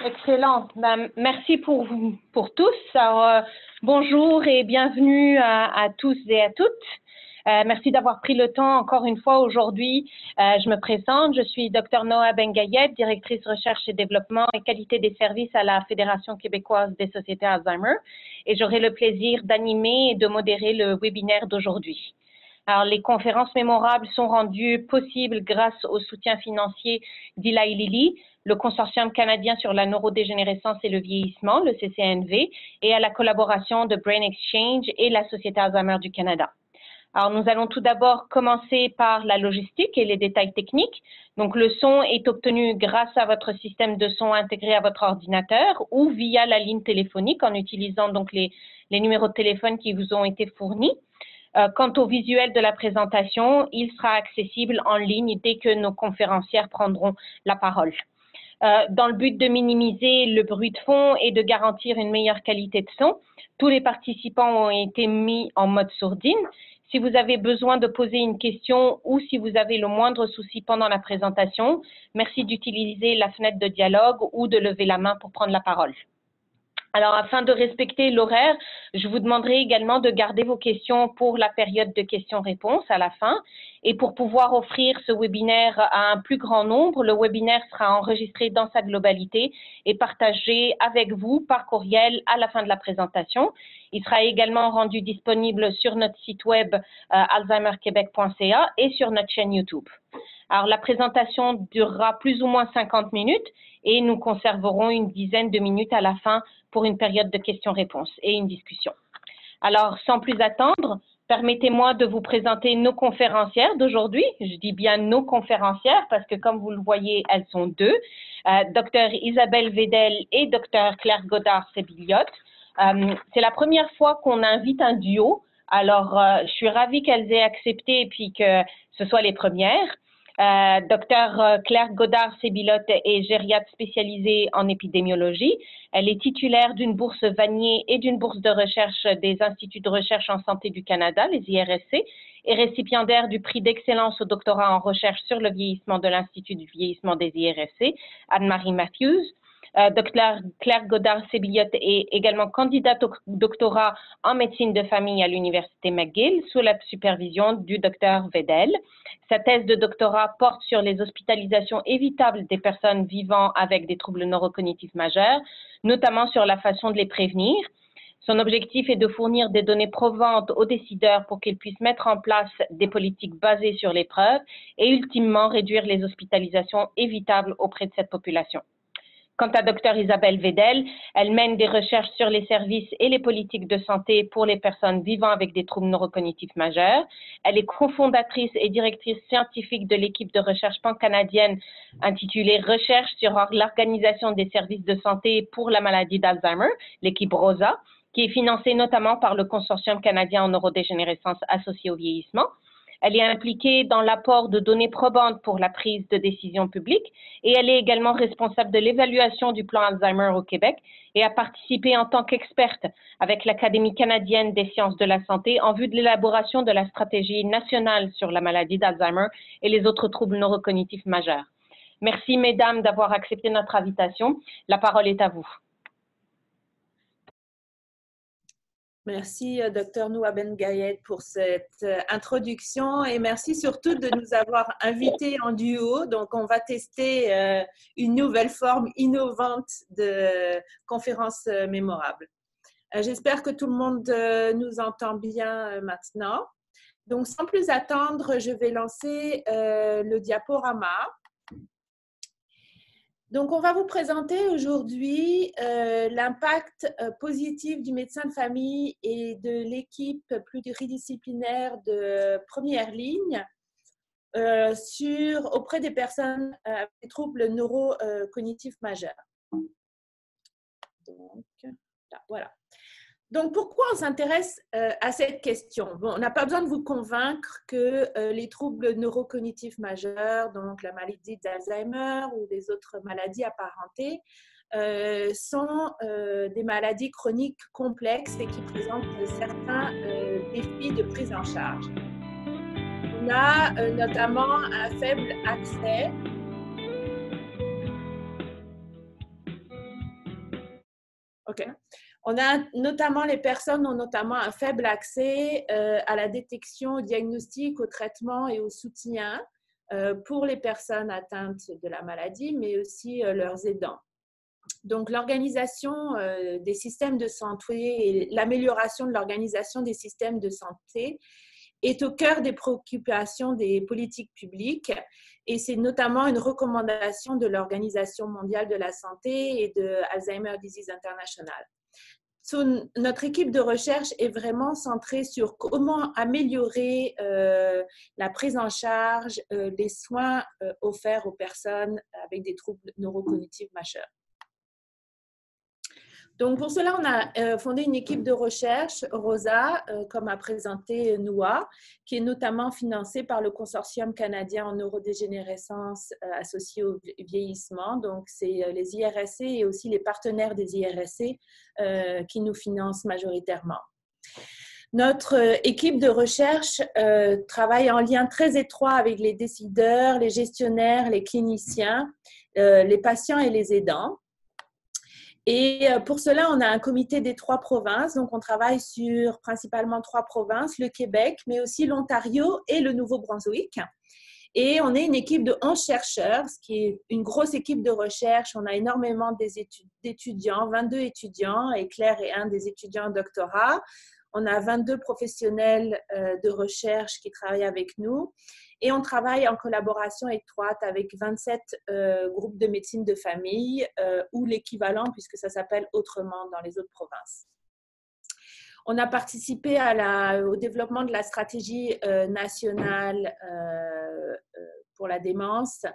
Excellent. Merci pour tous. Alors, bonjour et bienvenue à tous et à toutes. Merci d'avoir pris le temps encore une fois aujourd'hui. Je me présente, je suis Dr Noa Ben-Gayed, directrice recherche et développement et qualité des services à la Fédération québécoise des sociétés Alzheimer, et j'aurai le plaisir d'animer et de modérer le webinaire d'aujourd'hui. Alors, les conférences mémorables sont rendues possibles grâce au soutien financier d'Eli Lilly, le Consortium canadien sur la neurodégénérescence et le vieillissement, le CCNV, et à la collaboration de Brain Exchange et la Société Alzheimer du Canada. Alors, nous allons tout d'abord commencer par la logistique et les détails techniques. Donc, le son est obtenu grâce à votre système de son intégré à votre ordinateur ou via la ligne téléphonique en utilisant donc les numéros de téléphone qui vous ont été fournis. Quant au visuel de la présentation, il sera accessible en ligne dès que nos conférencières prendront la parole. Dans le but de minimiser le bruit de fond et de garantir une meilleure qualité de son, tous les participants ont été mis en mode sourdine. Si vous avez besoin de poser une question ou si vous avez le moindre souci pendant la présentation, merci d'utiliser la fenêtre de dialogue ou de lever la main pour prendre la parole. Alors, afin de respecter l'horaire, je vous demanderai également de garder vos questions pour la période de questions-réponses à la fin. Et pour pouvoir offrir ce webinaire à un plus grand nombre, le webinaire sera enregistré dans sa globalité et partagé avec vous par courriel à la fin de la présentation. Il sera également rendu disponible sur notre site web alzheimerquebec.ca et sur notre chaîne YouTube. Alors, la présentation durera plus ou moins 50 minutes et nous conserverons une dizaine de minutes à la fin pour une période de questions-réponses et une discussion. Alors, sans plus attendre, permettez-moi de vous présenter nos conférencières d'aujourd'hui. Je dis bien nos conférencières parce que, comme vous le voyez, elles sont deux, Dr Isabelle Vedel et Dr Claire Godard-Sébillotte. C'est la première fois qu'on invite un duo. Alors, je suis ravie qu'elles aient accepté et puis que ce soit les premières. Dr Claire Godard-Sébillotte est gériatre spécialisée en épidémiologie. Elle est titulaire d'une bourse Vanier et d'une bourse de recherche des Instituts de recherche en santé du Canada, les IRSC, et récipiendaire du prix d'excellence au doctorat en recherche sur le vieillissement de l'Institut du vieillissement des IRSC, Anne-Marie Matthews. Dr Claire Godard-Sébillotte est également candidate au doctorat en médecine de famille à l'Université McGill sous la supervision du Dr Vedel. Sa thèse de doctorat porte sur les hospitalisations évitables des personnes vivant avec des troubles neurocognitifs majeurs, notamment sur la façon de les prévenir. Son objectif est de fournir des données probantes aux décideurs pour qu'ils puissent mettre en place des politiques basées sur les preuves et ultimement réduire les hospitalisations évitables auprès de cette population. Quant à Dr Isabelle Vedel, elle mène des recherches sur les services et les politiques de santé pour les personnes vivant avec des troubles neurocognitifs majeurs. Elle est cofondatrice et directrice scientifique de l'équipe de recherche pan-canadienne intitulée Recherche sur l'organisation des services de santé pour la maladie d'Alzheimer, l'équipe ROSA, qui est financée notamment par le Consortium canadien en neurodégénérescence associée au vieillissement. Elle est impliquée dans l'apport de données probantes pour la prise de décision publique et elle est également responsable de l'évaluation du plan Alzheimer au Québec et a participé en tant qu'experte avec l'Académie canadienne des sciences de la santé en vue de l'élaboration de la stratégie nationale sur la maladie d'Alzheimer et les autres troubles neurocognitifs majeurs. Merci, mesdames, d'avoir accepté notre invitation. La parole est à vous. Merci, Dr Noa Ben-Gayed, pour cette introduction et merci surtout de nous avoir invités en duo. Donc, on va tester une nouvelle forme innovante de conférence mémorable. J'espère que tout le monde nous entend bien maintenant. Donc, sans plus attendre, je vais lancer le diaporama. Donc, on va vous présenter aujourd'hui l'impact positif du médecin de famille et de l'équipe pluridisciplinaire de première ligne auprès des personnes avec des troubles neurocognitifs majeurs. Donc, là, voilà. Donc, pourquoi on s'intéresse à cette question? Bon, on n'a pas besoin de vous convaincre que les troubles neurocognitifs majeurs, donc la maladie d'Alzheimer ou les autres maladies apparentées, sont des maladies chroniques complexes et qui présentent certains défis de prise en charge. On a notamment un faible accès OK. On a notamment, les personnes ont notamment un faible accès à la détection, au diagnostic, au traitement et au soutien pour les personnes atteintes de la maladie, mais aussi leurs aidants. Donc, l'organisation des systèmes de santé et l'amélioration de l'organisation des systèmes de santé est au cœur des préoccupations des politiques publiques et c'est notamment une recommandation de l'Organisation mondiale de la santé et de Alzheimer's Disease International. Notre équipe de recherche est vraiment centrée sur comment améliorer la prise en charge des soins offerts aux personnes avec des troubles neurocognitifs majeurs. Donc, pour cela, on a fondé une équipe de recherche, ROSA, comme a présenté Noah, qui est notamment financée par le Consortium canadien en neurodégénérescence associé au vieillissement. Donc, c'est les IRSC et aussi les partenaires des IRSC qui nous financent majoritairement. Notre équipe de recherche travaille en lien très étroit avec les décideurs, les gestionnaires, les cliniciens, les patients et les aidants. Et pour cela, on a un comité des 3 provinces. Donc, on travaille sur principalement 3 provinces, le Québec, mais aussi l'Ontario et le Nouveau-Brunswick. Et on est une équipe de 11 chercheurs, ce qui est une grosse équipe de recherche. On a énormément d'étudiants, 22 étudiants, et Claire est un des étudiants en doctorat. On a 22 professionnels de recherche qui travaillent avec nous. Et on travaille en collaboration étroite avec 27 groupes de médecine de famille ou l'équivalent, puisque ça s'appelle autrement dans les autres provinces. On a participé au développement de la stratégie nationale pour la démence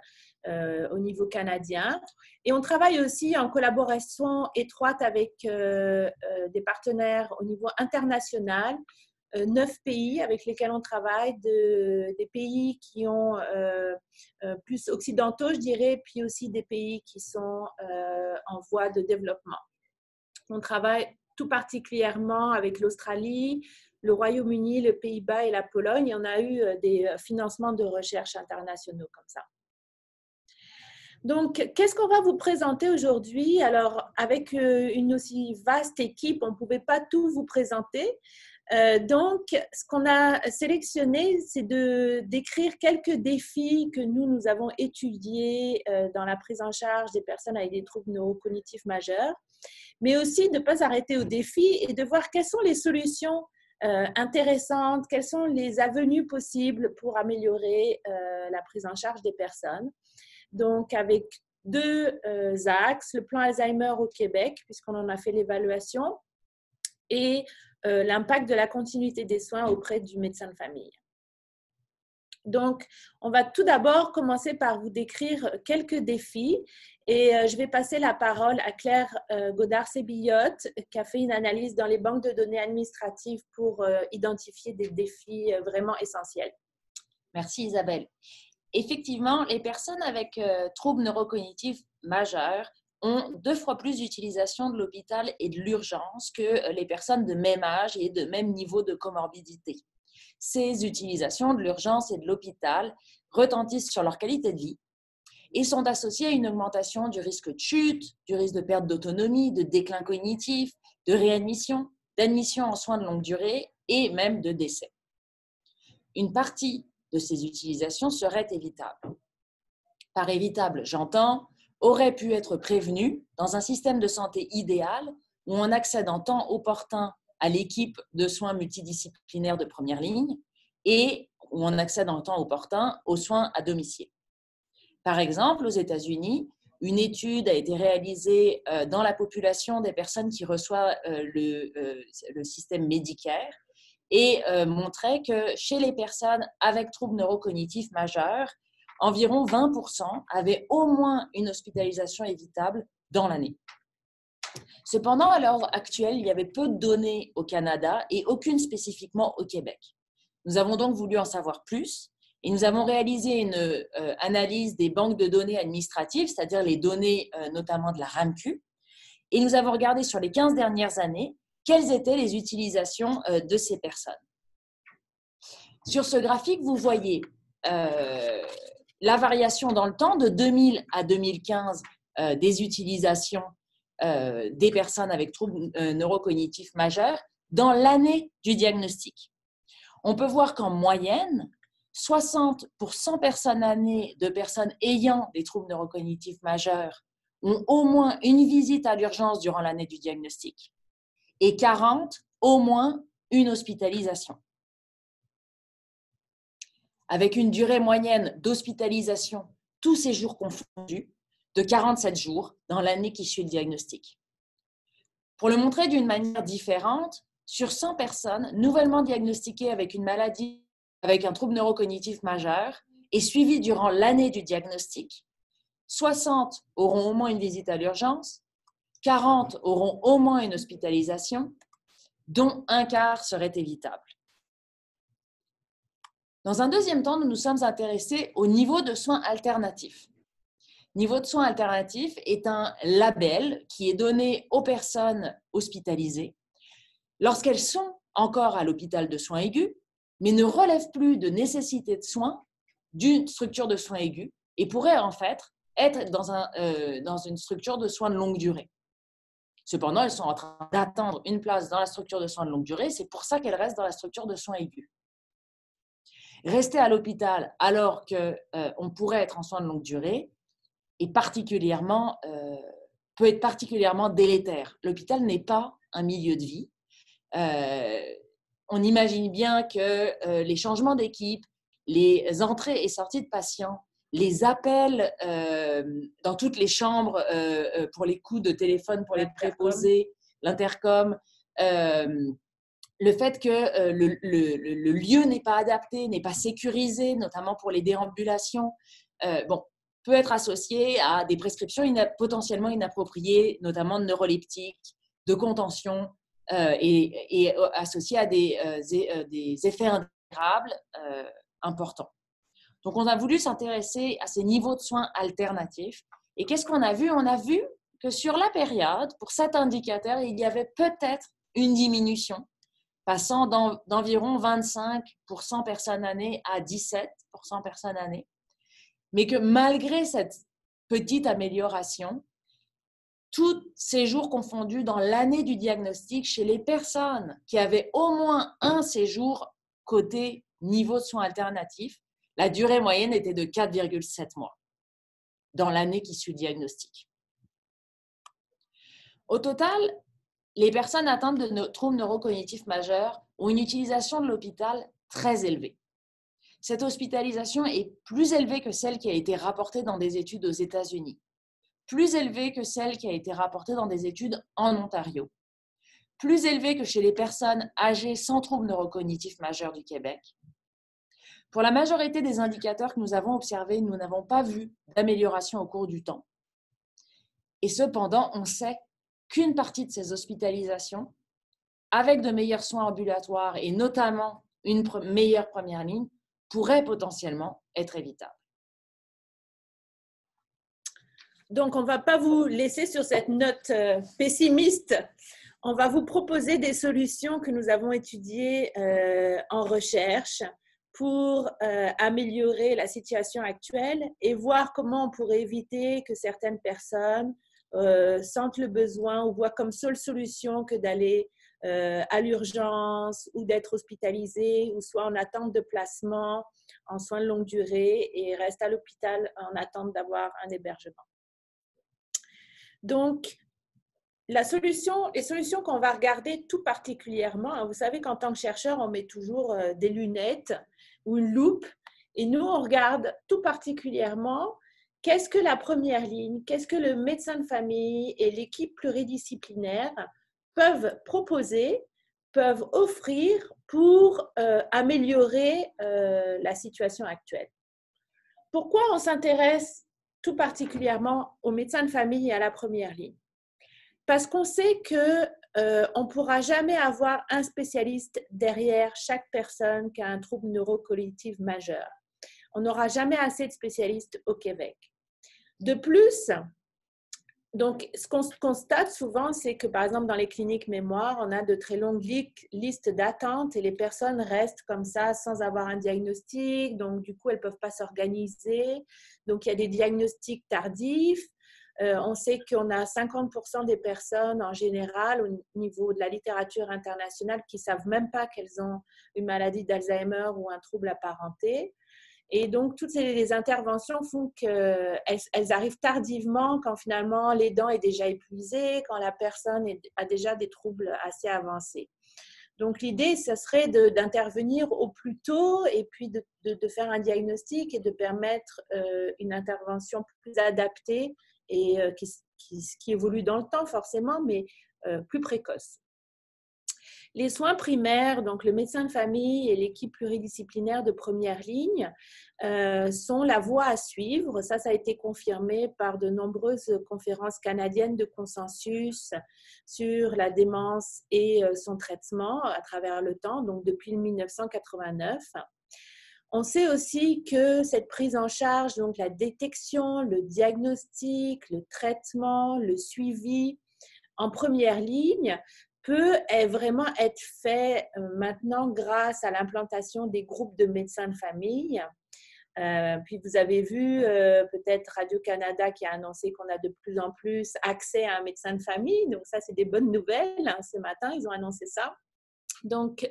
au niveau canadien. Et on travaille aussi en collaboration étroite avec des partenaires au niveau international, 9 pays avec lesquels on travaille, des pays qui ont plus occidentaux, je dirais, puis aussi des pays qui sont en voie de développement. On travaille tout particulièrement avec l'Australie, le Royaume-Uni, le Pays-Bas et la Pologne. Et on a eu des financements de recherche internationaux comme ça. Donc, qu'est-ce qu'on va vous présenter aujourd'hui? Alors, avec une aussi vaste équipe, on ne pouvait pas tout vous présenter. Donc, ce qu'on a sélectionné, c'est de décrire quelques défis que nous avons étudiés dans la prise en charge des personnes avec des troubles neurocognitifs majeurs, mais aussi de ne pas s'arrêter aux défis et de voir quelles sont les solutions intéressantes, quelles sont les avenues possibles pour améliorer la prise en charge des personnes. Donc, avec 2 axes, le plan Alzheimer au Québec, puisqu'on en a fait l'évaluation, et l'impact de la continuité des soins auprès du médecin de famille. Donc, on va tout d'abord commencer par vous décrire quelques défis et je vais passer la parole à Claire Godard-Sébillotte qui a fait une analyse dans les banques de données administratives pour identifier des défis vraiment essentiels. Merci Isabelle. Effectivement, les personnes avec troubles neurocognitifs majeurs ont 2 fois plus d'utilisation de l'hôpital et de l'urgence que les personnes de même âge et de même niveau de comorbidité. Ces utilisations de l'urgence et de l'hôpital retentissent sur leur qualité de vie et sont associées à une augmentation du risque de chute, du risque de perte d'autonomie, de déclin cognitif, de réadmission, d'admission en soins de longue durée et même de décès. Une partie de ces utilisations serait évitable. Par évitable, j'entends aurait pu être prévenu dans un système de santé idéal où on accède en temps opportun à l'équipe de soins multidisciplinaires de première ligne et où on accède en temps opportun aux soins à domicile. Par exemple, aux États-Unis, une étude a été réalisée dans la population des personnes qui reçoivent le système Medicare et montrait que chez les personnes avec troubles neurocognitifs majeurs, environ 20% avaient au moins une hospitalisation évitable dans l'année. Cependant, à l'heure actuelle, il y avait peu de données au Canada et aucune spécifiquement au Québec. Nous avons donc voulu en savoir plus et nous avons réalisé une analyse des banques de données administratives, c'est-à-dire les données notamment de la RAMQ, et nous avons regardé sur les 15 dernières années quelles étaient les utilisations de ces personnes. Sur ce graphique, vous voyez la variation dans le temps de 2000 à 2015 des utilisations des personnes avec troubles neurocognitifs majeurs dans l'année du diagnostic. On peut voir qu'en moyenne, 60 pour 100 personnes années de personnes ayant des troubles neurocognitifs majeurs ont au moins une visite à l'urgence durant l'année du diagnostic et 40 au moins une hospitalisation. Avec une durée moyenne d'hospitalisation, tous ces jours confondus, de 47 jours dans l'année qui suit le diagnostic. Pour le montrer d'une manière différente, sur 100 personnes nouvellement diagnostiquées avec une maladie, avec un trouble neurocognitif majeur et suivies durant l'année du diagnostic, 60 auront au moins une visite à l'urgence, 40 auront au moins une hospitalisation, dont un quart serait évitable. Dans un deuxième temps, nous nous sommes intéressés au niveau de soins alternatifs. Niveau de soins alternatifs est un label qui est donné aux personnes hospitalisées lorsqu'elles sont encore à l'hôpital de soins aigus, mais ne relèvent plus de nécessité de soins d'une structure de soins aigus et pourraient en fait être dans une structure de soins de longue durée. Cependant, elles sont en train d'attendre une place dans la structure de soins de longue durée, c'est pour ça qu'elles restent dans la structure de soins aigus. Rester à l'hôpital alors qu'on pourrait être en soins de longue durée peut être particulièrement délétère. L'hôpital n'est pas un milieu de vie. On imagine bien que les changements d'équipe, les entrées et sorties de patients, les appels dans toutes les chambres pour les coups de téléphone, pour les préposés, l'intercom, le fait que le lieu n'est pas adapté, n'est pas sécurisé, notamment pour les déambulations, peut être associé à des prescriptions potentiellement inappropriées, notamment de neuroleptiques, de contention, et associé à des effets indésirables importants. Donc, on a voulu s'intéresser à ces niveaux de soins alternatifs. Et qu'est-ce qu'on a vu? On a vu que sur la période, pour cet indicateur, il y avait peut-être une diminution, passant d'environ 25% personnes années à 17% personnes années. Mais que malgré cette petite amélioration, tous ces jours confondus dans l'année du diagnostic, chez les personnes qui avaient au moins un séjour côté niveau de soins alternatifs, la durée moyenne était de 4,7 mois dans l'année qui suit le diagnostic. Au total, les personnes atteintes de troubles neurocognitifs majeurs ont une utilisation de l'hôpital très élevée. Cette hospitalisation est plus élevée que celle qui a été rapportée dans des études aux États-Unis, plus élevée que celle qui a été rapportée dans des études en Ontario, plus élevée que chez les personnes âgées sans troubles neurocognitifs majeurs du Québec. Pour la majorité des indicateurs que nous avons observés, nous n'avons pas vu d'amélioration au cours du temps. Et cependant, on sait qu'une partie de ces hospitalisations, avec de meilleurs soins ambulatoires et notamment une meilleure première ligne, pourraient potentiellement être évitables. Donc, on ne va pas vous laisser sur cette note pessimiste. On va vous proposer des solutions que nous avons étudiées en recherche pour améliorer la situation actuelle et voir comment on pourrait éviter que certaines personnes sentent le besoin ou voient comme seule solution que d'aller à l'urgence ou d'être hospitalisé ou soit en attente de placement en soins de longue durée et restent à l'hôpital en attente d'avoir un hébergement. Donc, les solutions qu'on va regarder tout particulièrement, vous savez qu'en tant que chercheur, on met toujours des lunettes ou une loupe et nous, on regarde tout particulièrement qu'est-ce que la première ligne, qu'est-ce que le médecin de famille et l'équipe pluridisciplinaire peuvent proposer, peuvent offrir pour améliorer la situation actuelle. Pourquoi on s'intéresse tout particulièrement aux médecins de famille et à la première ligne? Parce qu'on sait qu'on ne pourra jamais avoir un spécialiste derrière chaque personne qui a un trouble neurocognitif majeur. On n'aura jamais assez de spécialistes au Québec. De plus, donc, ce qu'on constate souvent, c'est que, par exemple, dans les cliniques mémoire, on a de très longues listes d'attente et les personnes restent comme ça sans avoir un diagnostic. Donc, du coup, elles ne peuvent pas s'organiser. Donc, il y a des diagnostics tardifs. On sait qu'on a 50% des personnes en général au niveau de la littérature internationale qui ne savent même pas qu'elles ont une maladie d'Alzheimer ou un trouble apparenté. Et donc, toutes les interventions font qu'elles arrivent tardivement quand finalement l'aidant est déjà épuisé, quand la personne a déjà des troubles assez avancés. Donc, l'idée, ce serait d'intervenir au plus tôt et puis de faire un diagnostic et de permettre une intervention plus adaptée et qui évolue dans le temps forcément, mais plus précoce. Les soins primaires, donc le médecin de famille et l'équipe pluridisciplinaire de première ligne sont la voie à suivre. Ça a été confirmé par de nombreuses conférences canadiennes de consensus sur la démence et son traitement à travers le temps, donc depuis 1989. On sait aussi que cette prise en charge, donc la détection, le diagnostic, le traitement, le suivi en première ligne, peut vraiment être fait maintenant grâce à l'implantation des groupes de médecins de famille. Puis vous avez vu peut-être Radio-Canada qui a annoncé qu'on a de plus en plus accès à un médecin de famille. Donc ça, c'est des bonnes nouvelles. Hein. Ce matin, ils ont annoncé ça. Donc,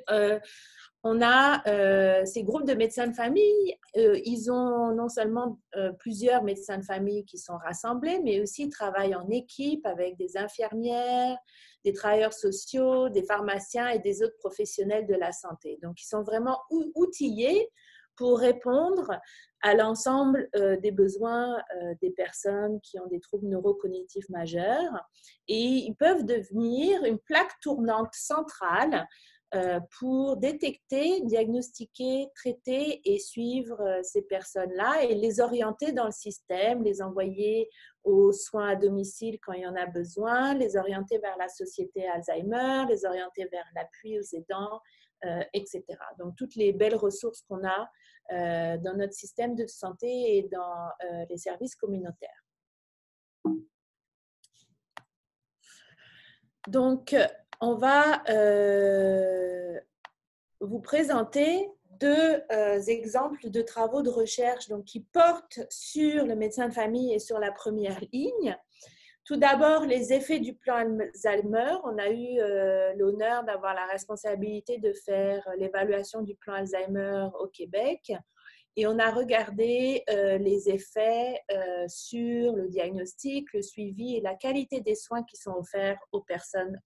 on a ces groupes de médecins de famille. Ils ont non seulement plusieurs médecins de famille qui sont rassemblés, mais aussi ils travaillent en équipe avec des infirmières, des travailleurs sociaux, des pharmaciens et des autres professionnels de la santé. Donc, ils sont vraiment outillés pour répondre à l'ensemble des besoins des personnes qui ont des troubles neurocognitifs majeurs. Et ils peuvent devenir une plaque tournante centrale pour détecter, diagnostiquer, traiter et suivre ces personnes-là et les orienter dans le système, les envoyer aux soins à domicile quand il y en a besoin, les orienter vers la société Alzheimer, les orienter vers l'appui aux aidants, etc. Donc, toutes les belles ressources qu'on a dans notre système de santé et dans les services communautaires. Donc, on va vous présenter deux exemples de travaux de recherche donc, qui portent sur le médecin de famille et sur la première ligne. Tout d'abord, les effets du plan Alzheimer. On a eu l'honneur d'avoir la responsabilité de faire l'évaluation du plan Alzheimer au Québec. Et on a regardé les effets sur le diagnostic, le suivi et la qualité des soins qui sont offerts aux personnes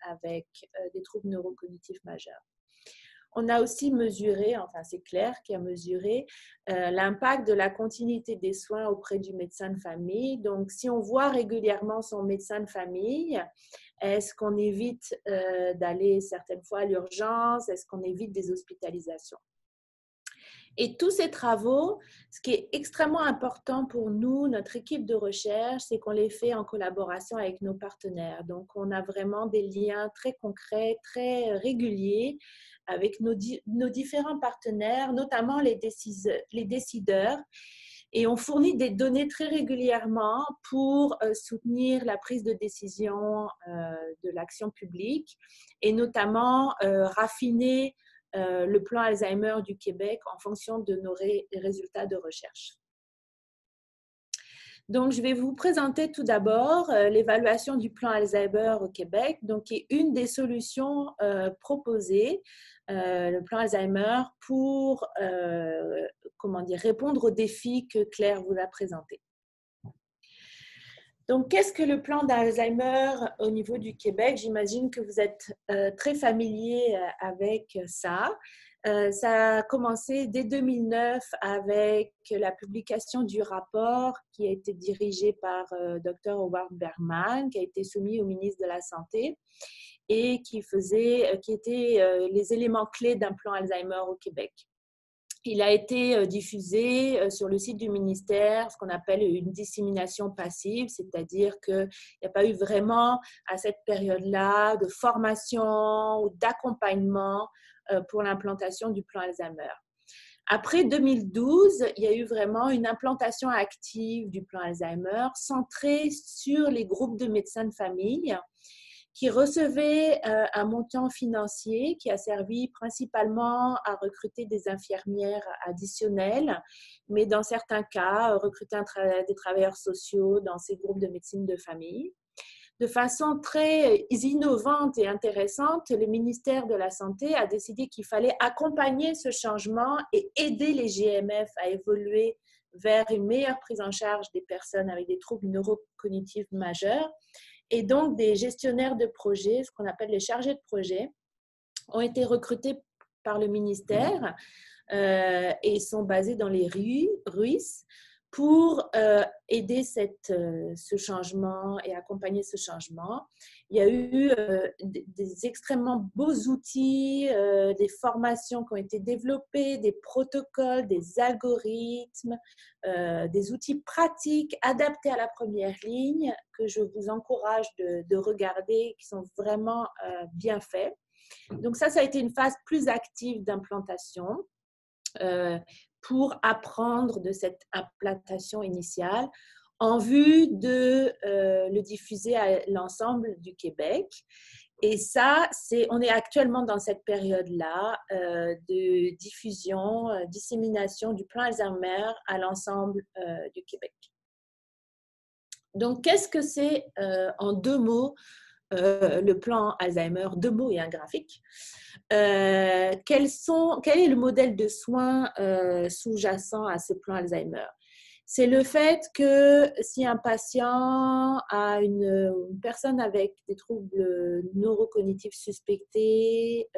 avec des troubles neurocognitifs majeurs. On a aussi mesuré, enfin c'est Claire qui a mesuré l'impact de la continuité des soins auprès du médecin de famille. Donc, si on voit régulièrement son médecin de famille, est-ce qu'on évite d'aller certaines fois à l'urgence? Est-ce qu'on évite des hospitalisations? Et tous ces travaux, ce qui est extrêmement important pour nous, notre équipe de recherche, c'est qu'on les fait en collaboration avec nos partenaires. Donc, on a vraiment des liens très concrets, très réguliers avec nos différents partenaires, notamment les décideurs. Et on fournit des données très régulièrement pour soutenir la prise de décision de l'action publique et notamment raffiner le plan Alzheimer du Québec en fonction de nos résultats de recherche. Donc, je vais vous présenter tout d'abord l'évaluation du plan Alzheimer au Québec, donc, qui est une des solutions proposées, le plan Alzheimer, pour répondre aux défis que Claire vous a présentés. Donc, qu'est-ce que le plan d'Alzheimer au niveau du Québec? J'imagine que vous êtes très familier avec ça. Ça a commencé dès 2009 avec la publication du rapport qui a été dirigé par Dr. Howard Berman, qui a été soumis au ministre de la Santé et qui était les éléments clés d'un plan Alzheimer au Québec. Il a été diffusé sur le site du ministère, ce qu'on appelle une dissémination passive, c'est-à-dire qu'il n'y a pas eu vraiment à cette période-là de formation ou d'accompagnement pour l'implantation du plan Alzheimer. Après 2012, il y a eu vraiment une implantation active du plan Alzheimer centrée sur les groupes de médecins de famille qui recevait un montant financier qui a servi principalement à recruter des infirmières additionnelles, mais dans certains cas, recruter des travailleurs sociaux dans ces groupes de médecine de famille. De façon très innovante et intéressante, le ministère de la Santé a décidé qu'il fallait accompagner ce changement et aider les GMF à évoluer vers une meilleure prise en charge des personnes avec des troubles neurocognitifs majeurs. Et donc, des gestionnaires de projets, ce qu'on appelle les chargés de projet, ont été recrutés par le ministère et sont basés dans les RUIS pour aider ce changement et accompagner ce changement. Il y a eu des extrêmement beaux outils, des formations qui ont été développées, des protocoles, des algorithmes, des outils pratiques adaptés à la première ligne que je vous encourage de regarder, qui sont vraiment bien faits. Donc ça a été une phase plus active d'implantation pour apprendre de cette implantation initiale en vue de le diffuser à l'ensemble du Québec. Et ça, on est actuellement dans cette période-là de diffusion, dissémination du plan Alzheimer à l'ensemble du Québec. Donc, qu'est-ce que c'est en 2 mots le plan Alzheimer, 2 mots et un graphique? Quel est le modèle de soins sous-jacent à ce plan Alzheimer? C'est le fait que si un patient a une personne avec des troubles neurocognitifs suspectés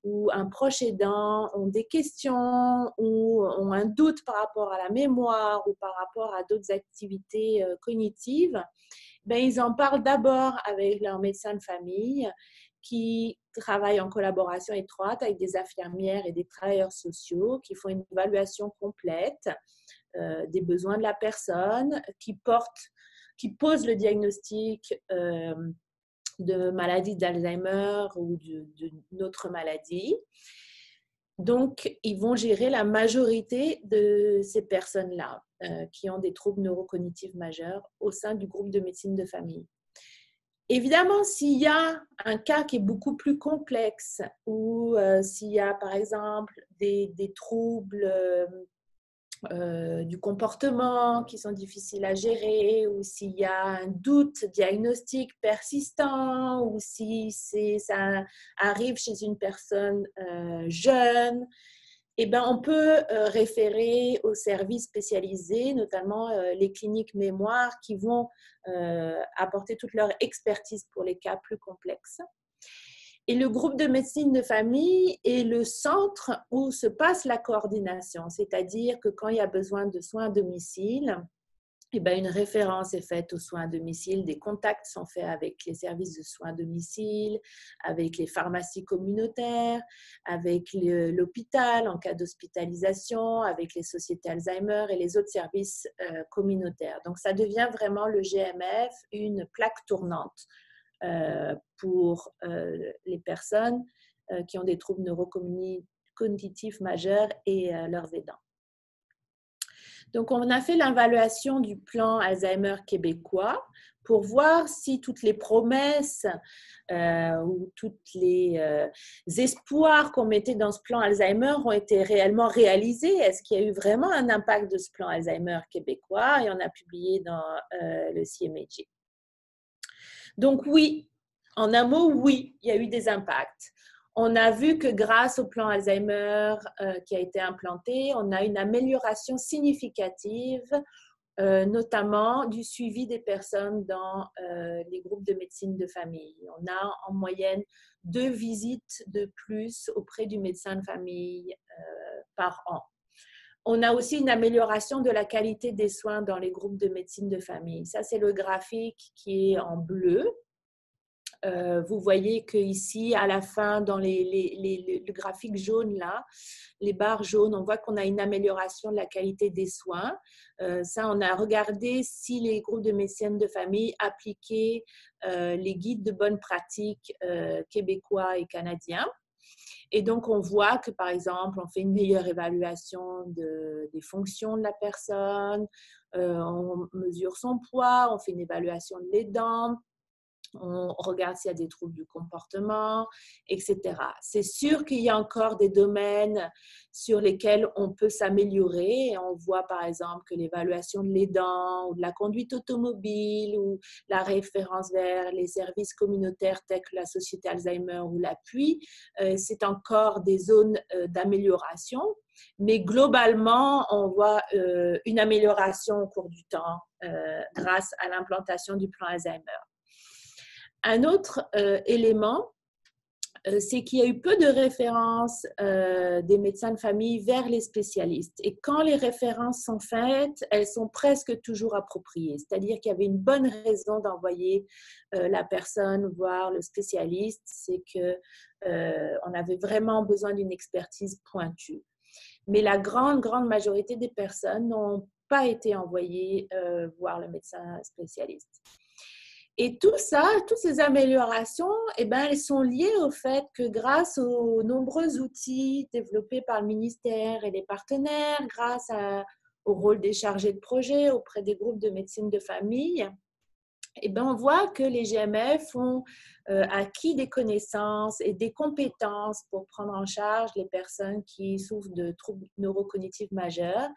ou un proche aidant ont des questions ou ont un doute par rapport à la mémoire ou par rapport à d'autres activités cognitives, ben, ils en parlent d'abord avec leur médecin de famille qui travaille en collaboration étroite avec des infirmières et des travailleurs sociaux qui font une évaluation complète des besoins de la personne, qui pose le diagnostic de maladie d'Alzheimer ou d'une autre maladie. Donc, ils vont gérer la majorité de ces personnes-là qui ont des troubles neurocognitifs majeurs au sein du groupe de médecine de famille. Évidemment, s'il y a un cas qui est beaucoup plus complexe ou s'il y a, par exemple, des troubles du comportement qui sont difficiles à gérer, ou s'il y a un doute diagnostique persistant, ou si ça arrive chez une personne jeune, eh ben, on peut référer aux services spécialisés, notamment les cliniques mémoire qui vont apporter toute leur expertise pour les cas plus complexes. Et le groupe de médecine de famille est le centre où se passe la coordination, c'est-à-dire que quand il y a besoin de soins à domicile, eh bien, une référence est faite aux soins à domicile, des contacts sont faits avec les services de soins à domicile, avec les pharmacies communautaires, avec l'hôpital en cas d'hospitalisation, avec les sociétés Alzheimer et les autres services communautaires. Donc, ça devient vraiment le GMF une plaque tournante pour les personnes qui ont des troubles neurocognitifs majeurs et leurs aidants. Donc, on a fait l'évaluation du plan Alzheimer québécois pour voir si toutes les promesses ou tous les espoirs qu'on mettait dans ce plan Alzheimer ont été réellement réalisés. Est-ce qu'il y a eu vraiment un impact de ce plan Alzheimer québécois? Et on a publié dans le CMAG. Donc oui, en un mot, oui, il y a eu des impacts. On a vu que grâce au plan Alzheimer qui a été implanté, on a une amélioration significative, notamment du suivi des personnes dans les groupes de médecine de famille. On a en moyenne 2 visites de plus auprès du médecin de famille par an. On a aussi une amélioration de la qualité des soins dans les groupes de médecine de famille. Ça, c'est le graphique qui est en bleu. Vous voyez qu'ici, à la fin, dans le graphique jaune, là, les barres jaunes, on voit qu'on a une amélioration de la qualité des soins. Ça, on a regardé si les groupes de médecine de famille appliquaient les guides de bonne pratique québécois et canadiens. Et donc, on voit que, par exemple, on fait une meilleure évaluation des fonctions de la personne, on mesure son poids, on fait une évaluation de l'aidant, On regarde s'il y a des troubles du comportement, etc. C'est sûr qu'il y a encore des domaines sur lesquels on peut s'améliorer. On voit par exemple que l'évaluation de l'aidant ou de la conduite automobile ou la référence vers les services communautaires tels que la Société Alzheimer ou l'appui, c'est encore des zones d'amélioration. Mais globalement, on voit une amélioration au cours du temps grâce à l'implantation du plan Alzheimer. Un autre élément, c'est qu'il y a eu peu de références des médecins de famille vers les spécialistes. Et quand les références sont faites, elles sont presque toujours appropriées. C'est-à-dire qu'il y avait une bonne raison d'envoyer la personne voir le spécialiste, c'est qu'on avait vraiment besoin d'une expertise pointue. Mais la grande majorité des personnes n'ont pas été envoyées voir le médecin spécialiste. Et tout ça, toutes ces améliorations, eh ben, elles sont liées au fait que grâce aux nombreux outils développés par le ministère et les partenaires, grâce au rôle des chargés de projet auprès des groupes de médecine de famille, eh ben, on voit que les GMF ont acquis des connaissances et des compétences pour prendre en charge les personnes qui souffrent de troubles neurocognitifs majeurs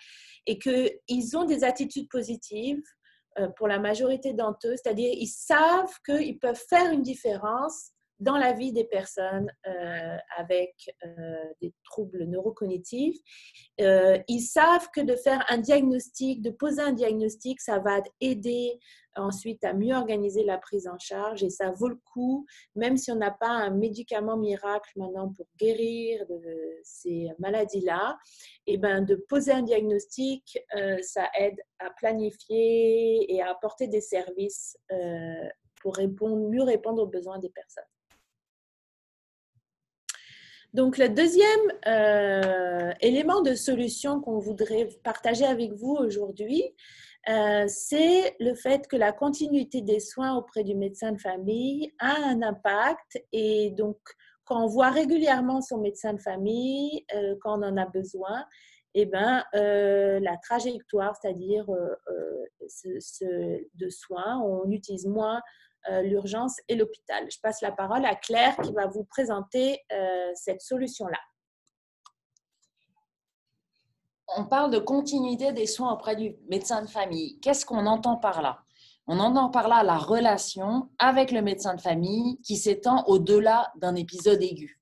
et qu'ils ont des attitudes positives pour la majorité d'entre eux, c'est-à-dire ils savent qu'ils peuvent faire une différence dans la vie des personnes avec des troubles neurocognitifs. Ils savent que de faire un diagnostic, de poser un diagnostic, ça va aider ensuite à mieux organiser la prise en charge et ça vaut le coup, même si on n'a pas un médicament miracle maintenant pour guérir de ces maladies-là, et ben de poser un diagnostic, ça aide à planifier et à apporter des services pour mieux répondre aux besoins des personnes. Donc, le deuxième élément de solution qu'on voudrait partager avec vous aujourd'hui, c'est le fait que la continuité des soins auprès du médecin de famille a un impact. Et donc, quand on voit régulièrement son médecin de famille, quand on en a besoin, eh ben, la trajectoire, c'est-à-dire de soins, on utilise moins l'urgence et l'hôpital. Je passe la parole à Claire qui va vous présenter cette solution-là. On parle de continuité des soins auprès du médecin de famille. Qu'est-ce qu'on entend par là? On entend par là la relation avec le médecin de famille qui s'étend au-delà d'un épisode aigu,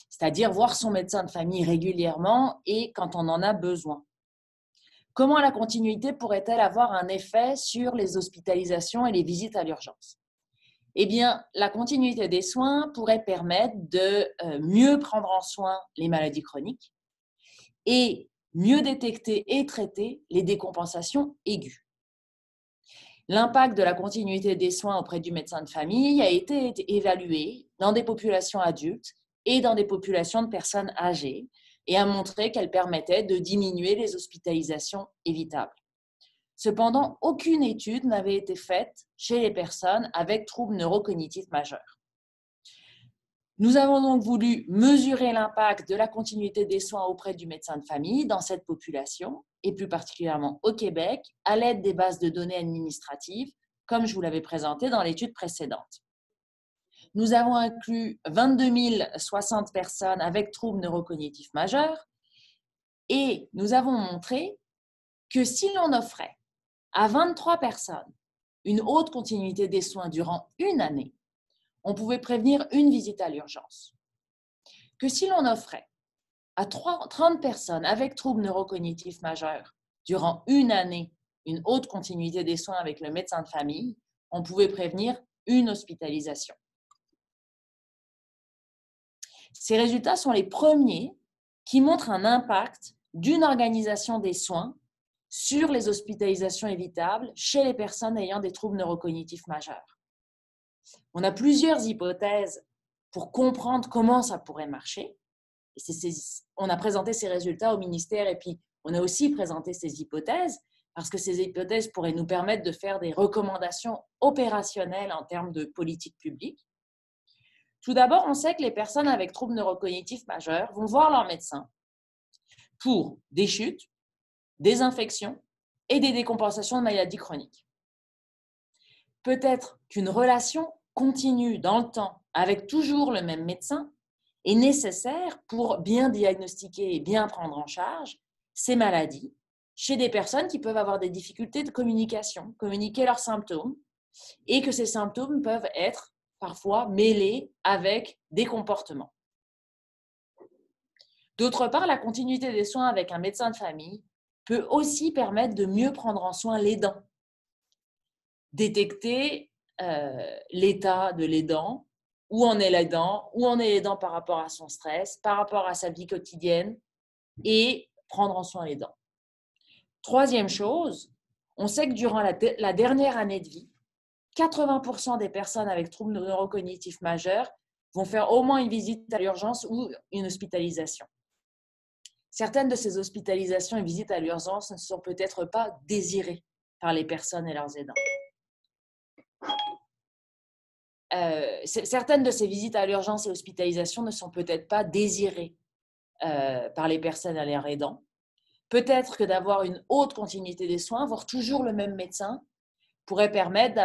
c'est-à-dire voir son médecin de famille régulièrement et quand on en a besoin. Comment la continuité pourrait-elle avoir un effet sur les hospitalisations et les visites à l'urgence? Eh bien, la continuité des soins pourrait permettre de mieux prendre en soin les maladies chroniques et mieux détecter et traiter les décompensations aiguës. L'impact de la continuité des soins auprès du médecin de famille a été évalué dans des populations adultes et dans des populations de personnes âgées et a montré qu'elle permettait de diminuer les hospitalisations évitables. Cependant, aucune étude n'avait été faite chez les personnes avec troubles neurocognitifs majeurs. Nous avons donc voulu mesurer l'impact de la continuité des soins auprès du médecin de famille dans cette population, et plus particulièrement au Québec, à l'aide des bases de données administratives, comme je vous l'avais présenté dans l'étude précédente. Nous avons inclus 22 060 personnes avec troubles neurocognitifs majeurs, et nous avons montré que si l'on offrait à 23 personnes une haute continuité des soins durant une année, on pouvait prévenir une visite à l'urgence. Que si l'on offrait à 30 personnes avec troubles neurocognitifs majeurs durant une année une haute continuité des soins avec le médecin de famille, on pouvait prévenir une hospitalisation. Ces résultats sont les premiers qui montrent un impact d'une organisation des soins sur les hospitalisations évitables chez les personnes ayant des troubles neurocognitifs majeurs. On a plusieurs hypothèses pour comprendre comment ça pourrait marcher. On a présenté ces résultats au ministère et puis on a aussi présenté ces hypothèses parce que ces hypothèses pourraient nous permettre de faire des recommandations opérationnelles en termes de politique publique. Tout d'abord, on sait que les personnes avec troubles neurocognitifs majeurs vont voir leur médecin pour des chutes, des infections et des décompensations de maladies chroniques. Peut-être qu'une relation continue dans le temps avec toujours le même médecin est nécessaire pour bien diagnostiquer et bien prendre en charge ces maladies chez des personnes qui peuvent avoir des difficultés de communication, communiquer leurs symptômes, et que ces symptômes peuvent être parfois mêlés avec des comportements. D'autre part, la continuité des soins avec un médecin de famille peut aussi permettre de mieux prendre en soin l'aidant, détecter l'état de l'aidant, où en est l'aidant par rapport à son stress, par rapport à sa vie quotidienne, et prendre en soin l'aidant. Troisième chose, on sait que durant la dernière année de vie, 80% des personnes avec troubles neurocognitifs majeurs vont faire au moins une visite à l'urgence ou une hospitalisation. Certaines de ces hospitalisations et visites à l'urgence ne sont peut-être pas désirées par les personnes et leurs aidants. Certaines de ces visites à l'urgence et hospitalisations ne sont peut-être pas désirées par les personnes et leurs aidants. Peut-être que d'avoir une haute continuité des soins, avoir toujours le même médecin, pourrait permettre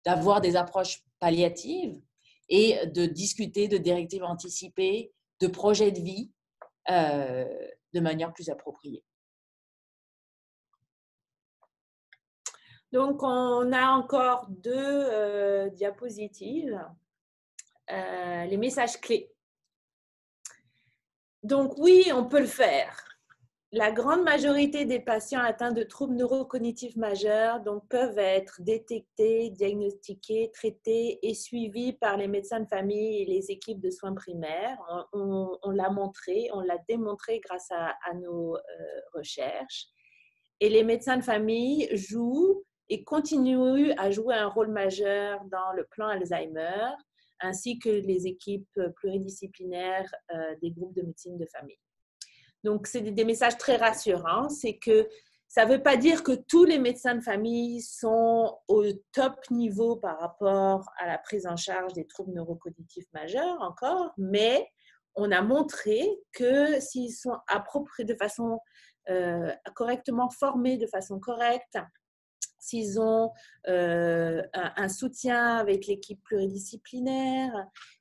d'avoir des approches palliatives et de discuter de directives anticipées, de projets de vie de manière plus appropriée. Donc, on a encore deux diapositives. Les messages clés. Donc, oui, on peut le faire. La grande majorité des patients atteints de troubles neurocognitifs majeurs peuvent être détectés, diagnostiqués, traités et suivis par les médecins de famille et les équipes de soins primaires. On l'a montré, on l'a démontré grâce à nos recherches. Et les médecins de famille jouent et continuent à jouer un rôle majeur dans le plan Alzheimer, ainsi que les équipes pluridisciplinaires des groupes de médecine de famille. Donc, c'est des messages très rassurants. C'est que ça ne veut pas dire que tous les médecins de famille sont au top niveau par rapport à la prise en charge des troubles neurocognitifs majeurs encore, mais on a montré que s'ils sont appropriés de façon correctement formés, de façon correcte, s'ils ont un soutien avec l'équipe pluridisciplinaire,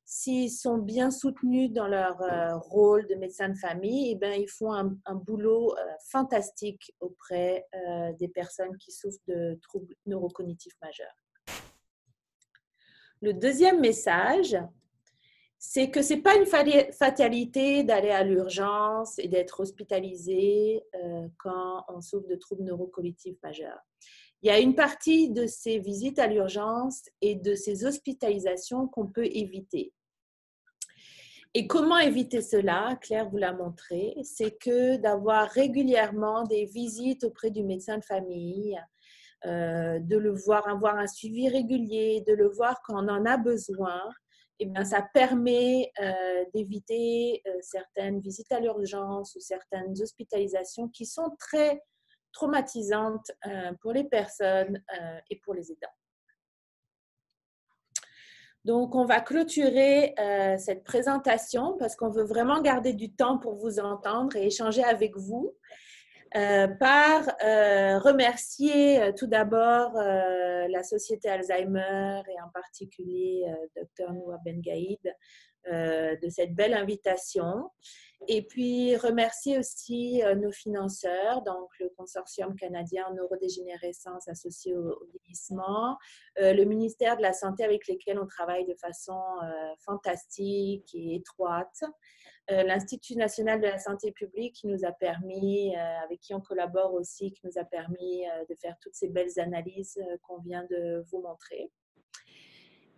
s'ils sont bien soutenus dans leur rôle de médecin de famille, ils font un boulot fantastique auprès des personnes qui souffrent de troubles neurocognitifs majeurs. Le deuxième message, c'est que ce n'est pas une fatalité d'aller à l'urgence et d'être hospitalisé quand on souffre de troubles neurocognitifs majeurs. Il y a une partie de ces visites à l'urgence et de ces hospitalisations qu'on peut éviter. Et comment éviter cela? Claire vous l'a montré, c'est que d'avoir régulièrement des visites auprès du médecin de famille, de le voir, avoir un suivi régulier, de le voir quand on en a besoin. Ça permet d'éviter certaines visites à l'urgence ou certaines hospitalisations qui sont très traumatisantes pour les personnes et pour les aidants. Donc, on va clôturer cette présentation parce qu'on veut vraiment garder du temps pour vous entendre et échanger avec vous. Par remercier tout d'abord la Société Alzheimer et en particulier Dr Noua Bengaïd de cette belle invitation. Et puis remercier aussi nos financeurs, donc le Consortium canadien en neurodégénérescence associé au vieillissement, le ministère de la Santé avec lesquels on travaille de façon fantastique et étroite, l'Institut national de la santé publique qui nous a permis, avec qui on collabore aussi, qui nous a permis de faire toutes ces belles analyses qu'on vient de vous montrer.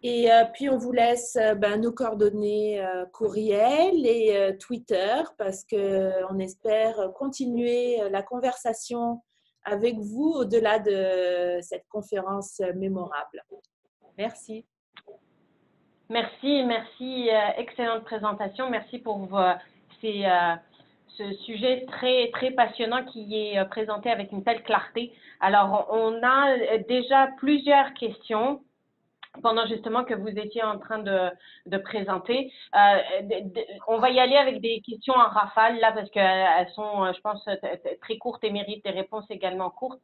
Et puis, on vous laisse nos coordonnées courriel et Twitter parce qu'on espère continuer la conversation avec vous au-delà de cette conférence mémorable. Merci. Merci. Excellente présentation. Merci pour ce sujet très, très passionnant qui est présenté avec une telle clarté. Alors, on a déjà plusieurs questions. pendant justement que vous étiez en train de présenter. On va y aller avec des questions en rafale là parce qu'elles sont, je pense, très courtes et méritent des réponses également courtes.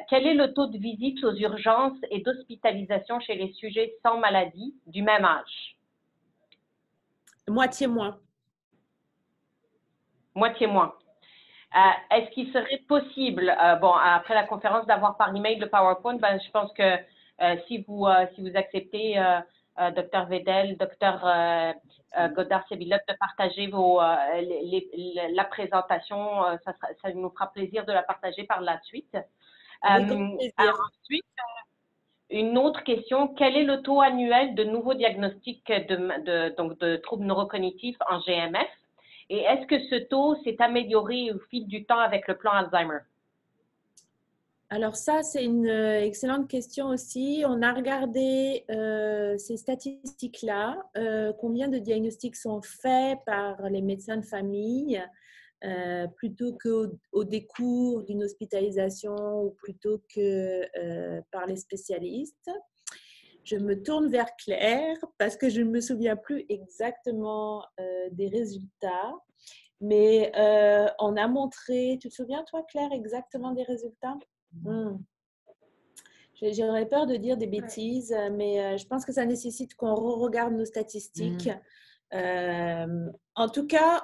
Quel est le taux de visite aux urgences et d'hospitalisation chez les sujets sans maladie du même âge? Moitié moins. Moitié moins. Est-ce qu'il serait possible, bon, après la conférence, d'avoir par email le PowerPoint? Ben, je pense que si vous acceptez, Dr. Vedel, Dr. Godard-Sebilot, de partager la présentation, ça nous fera plaisir de la partager par la suite. Alors ensuite, une autre question, quel est le taux annuel de nouveaux diagnostics de troubles neurocognitifs en GMF? Et est-ce que ce taux s'est amélioré au fil du temps avec le plan Alzheimer? Alors ça, c'est une excellente question aussi. On a regardé ces statistiques-là, combien de diagnostics sont faits par les médecins de famille plutôt qu'au décours d'une hospitalisation ou plutôt que par les spécialistes. Je me tourne vers Claire parce que je ne me souviens plus exactement des résultats. Mais on a montré, tu te souviens toi Claire exactement des résultats? J'aurais peur de dire des bêtises, mais je pense que ça nécessite qu'on regarde nos statistiques. En tout cas,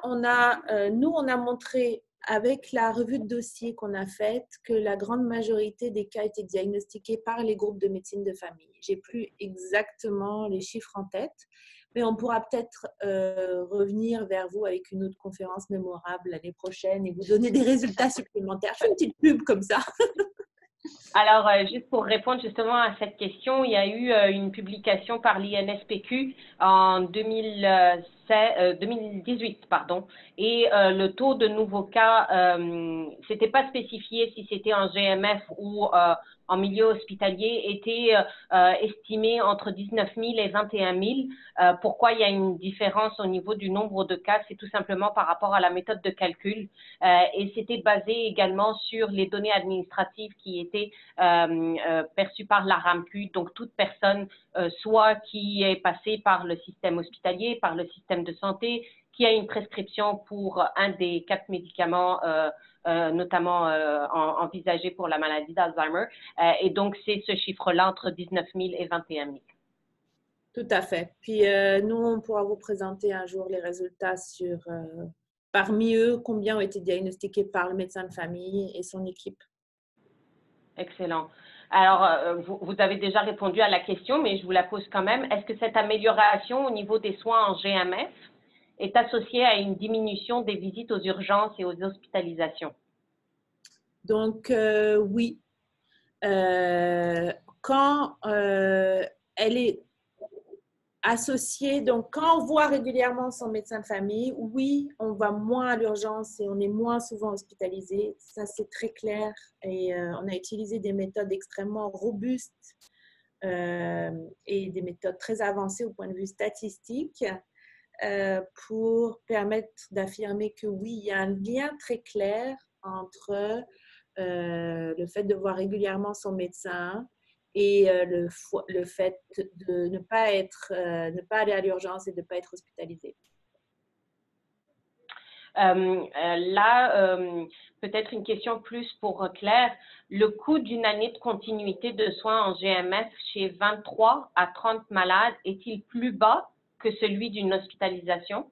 nous, on a montré avec la revue de dossier qu'on a faite que la grande majorité des cas étaient diagnostiqués par les groupes de médecine de famille. J'ai plus exactement les chiffres en tête, mais on pourra peut-être revenir vers vous avec une autre conférence mémorable l'année prochaine et vous donner des résultats supplémentaires. Je fais une petite pub comme ça. Alors, juste pour répondre justement à cette question, il y a eu une publication par l'INSPQ en 2018, pardon, et le taux de nouveaux cas, c'était pas spécifié si c'était en GMF ou en milieu hospitalier, était estimé entre 19 000 et 21 000. Pourquoi il y a une différence au niveau du nombre de cas? C'est tout simplement par rapport à la méthode de calcul et c'était basé également sur les données administratives qui étaient perçues par la RAMQ, donc toute personne soit qui est passée par le système hospitalier, par le système de santé, qui a une prescription pour un des 4 médicaments notamment envisagés pour la maladie d'Alzheimer. Et donc, c'est ce chiffre-là entre 19 000 et 21 000. Tout à fait. Puis, nous, on pourra vous présenter un jour les résultats sur, parmi eux, combien ont été diagnostiqués par le médecin de famille et son équipe. Excellent. Alors, vous avez déjà répondu à la question, mais je vous la pose quand même. Est-ce que cette amélioration au niveau des soins en GMF est associée à une diminution des visites aux urgences et aux hospitalisations? Donc, oui. Quand elle est associée, donc quand on voit régulièrement son médecin de famille, oui, on va moins à l'urgence et on est moins souvent hospitalisé. Ça, c'est très clair. Et on a utilisé des méthodes extrêmement robustes et des méthodes très avancées au point de vue statistique pour permettre d'affirmer que oui, il y a un lien très clair entre le fait de voir régulièrement son médecin et le fait de ne pas aller à l'urgence et de ne pas être hospitalisé. Peut-être une question plus pour Claire. Le coût d'une année de continuité de soins en GMF chez 23 à 30 malades est-il plus bas que celui d'une hospitalisation?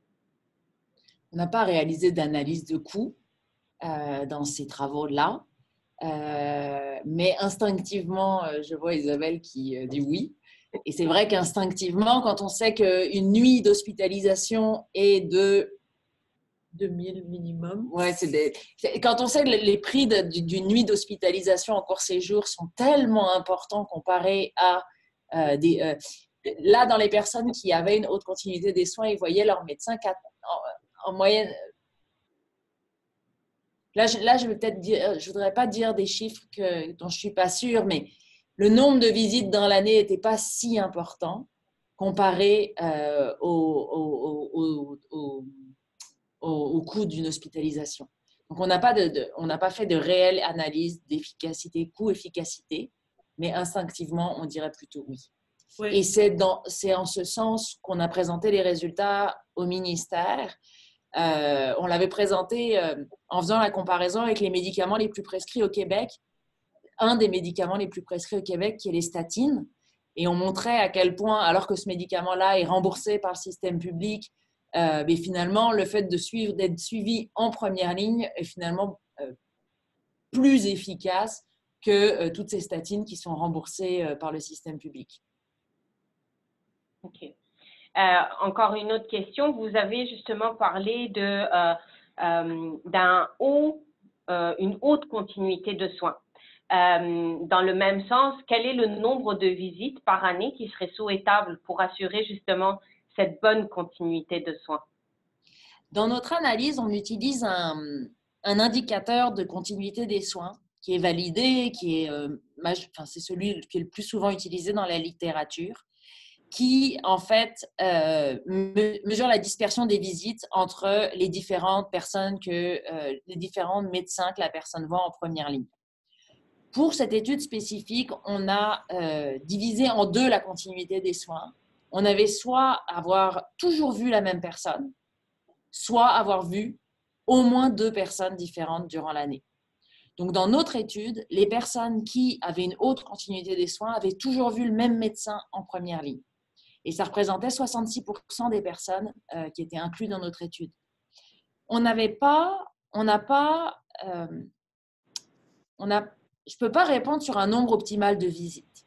On n'a pas réalisé d'analyse de coût dans ces travaux-là, mais instinctivement, je vois Isabelle qui dit oui. Et c'est vrai qu'instinctivement, quand on sait qu'une nuit d'hospitalisation est de 2000 minimum. Ouais, quand on sait que les prix d'une nuit d'hospitalisation en court séjour sont tellement importants comparés à là, dans les personnes qui avaient une haute continuité des soins, ils voyaient leur médecin en moyenne. Là, je vais peut-être dire, je voudrais pas dire des chiffres dont je suis pas sûre, mais le nombre de visites dans l'année n'était pas si important comparé au coût d'une hospitalisation. Donc, on n'a pas fait de réelle analyse d'efficacité, coût-efficacité, mais instinctivement, on dirait plutôt oui. Oui. Et c'est en ce sens qu'on a présenté les résultats au ministère. On l'avait présenté en faisant la comparaison avec les médicaments les plus prescrits au Québec. Un des médicaments les plus prescrits au Québec, qui est les statines. Et on montrait à quel point, alors que ce médicament-là est remboursé par le système public, mais finalement, le fait d'être suivi en première ligne est finalement plus efficace que toutes ces statines qui sont remboursées par le système public. OK. Encore une autre question. Vous avez justement parlé une haute continuité de soins. Dans le même sens, quel est le nombre de visites par année qui serait souhaitable pour assurer justement cette bonne continuité de soins? Dans notre analyse, on utilise un indicateur de continuité des soins qui est validé, c'est celui qui est le plus souvent utilisé dans la littérature, qui en fait mesure la dispersion des visites entre les différentes personnes les différents médecins que la personne voit en première ligne. Pour cette étude spécifique, on a divisé en deux la continuité des soins. On avait soit avoir toujours vu la même personne, soit avoir vu au moins 2 personnes différentes durant l'année. Donc, dans notre étude, les personnes qui avaient une haute continuité des soins avaient toujours vu le même médecin en première ligne. Et ça représentait 66% des personnes qui étaient incluses dans notre étude. Je ne peux pas répondre sur un nombre optimal de visites.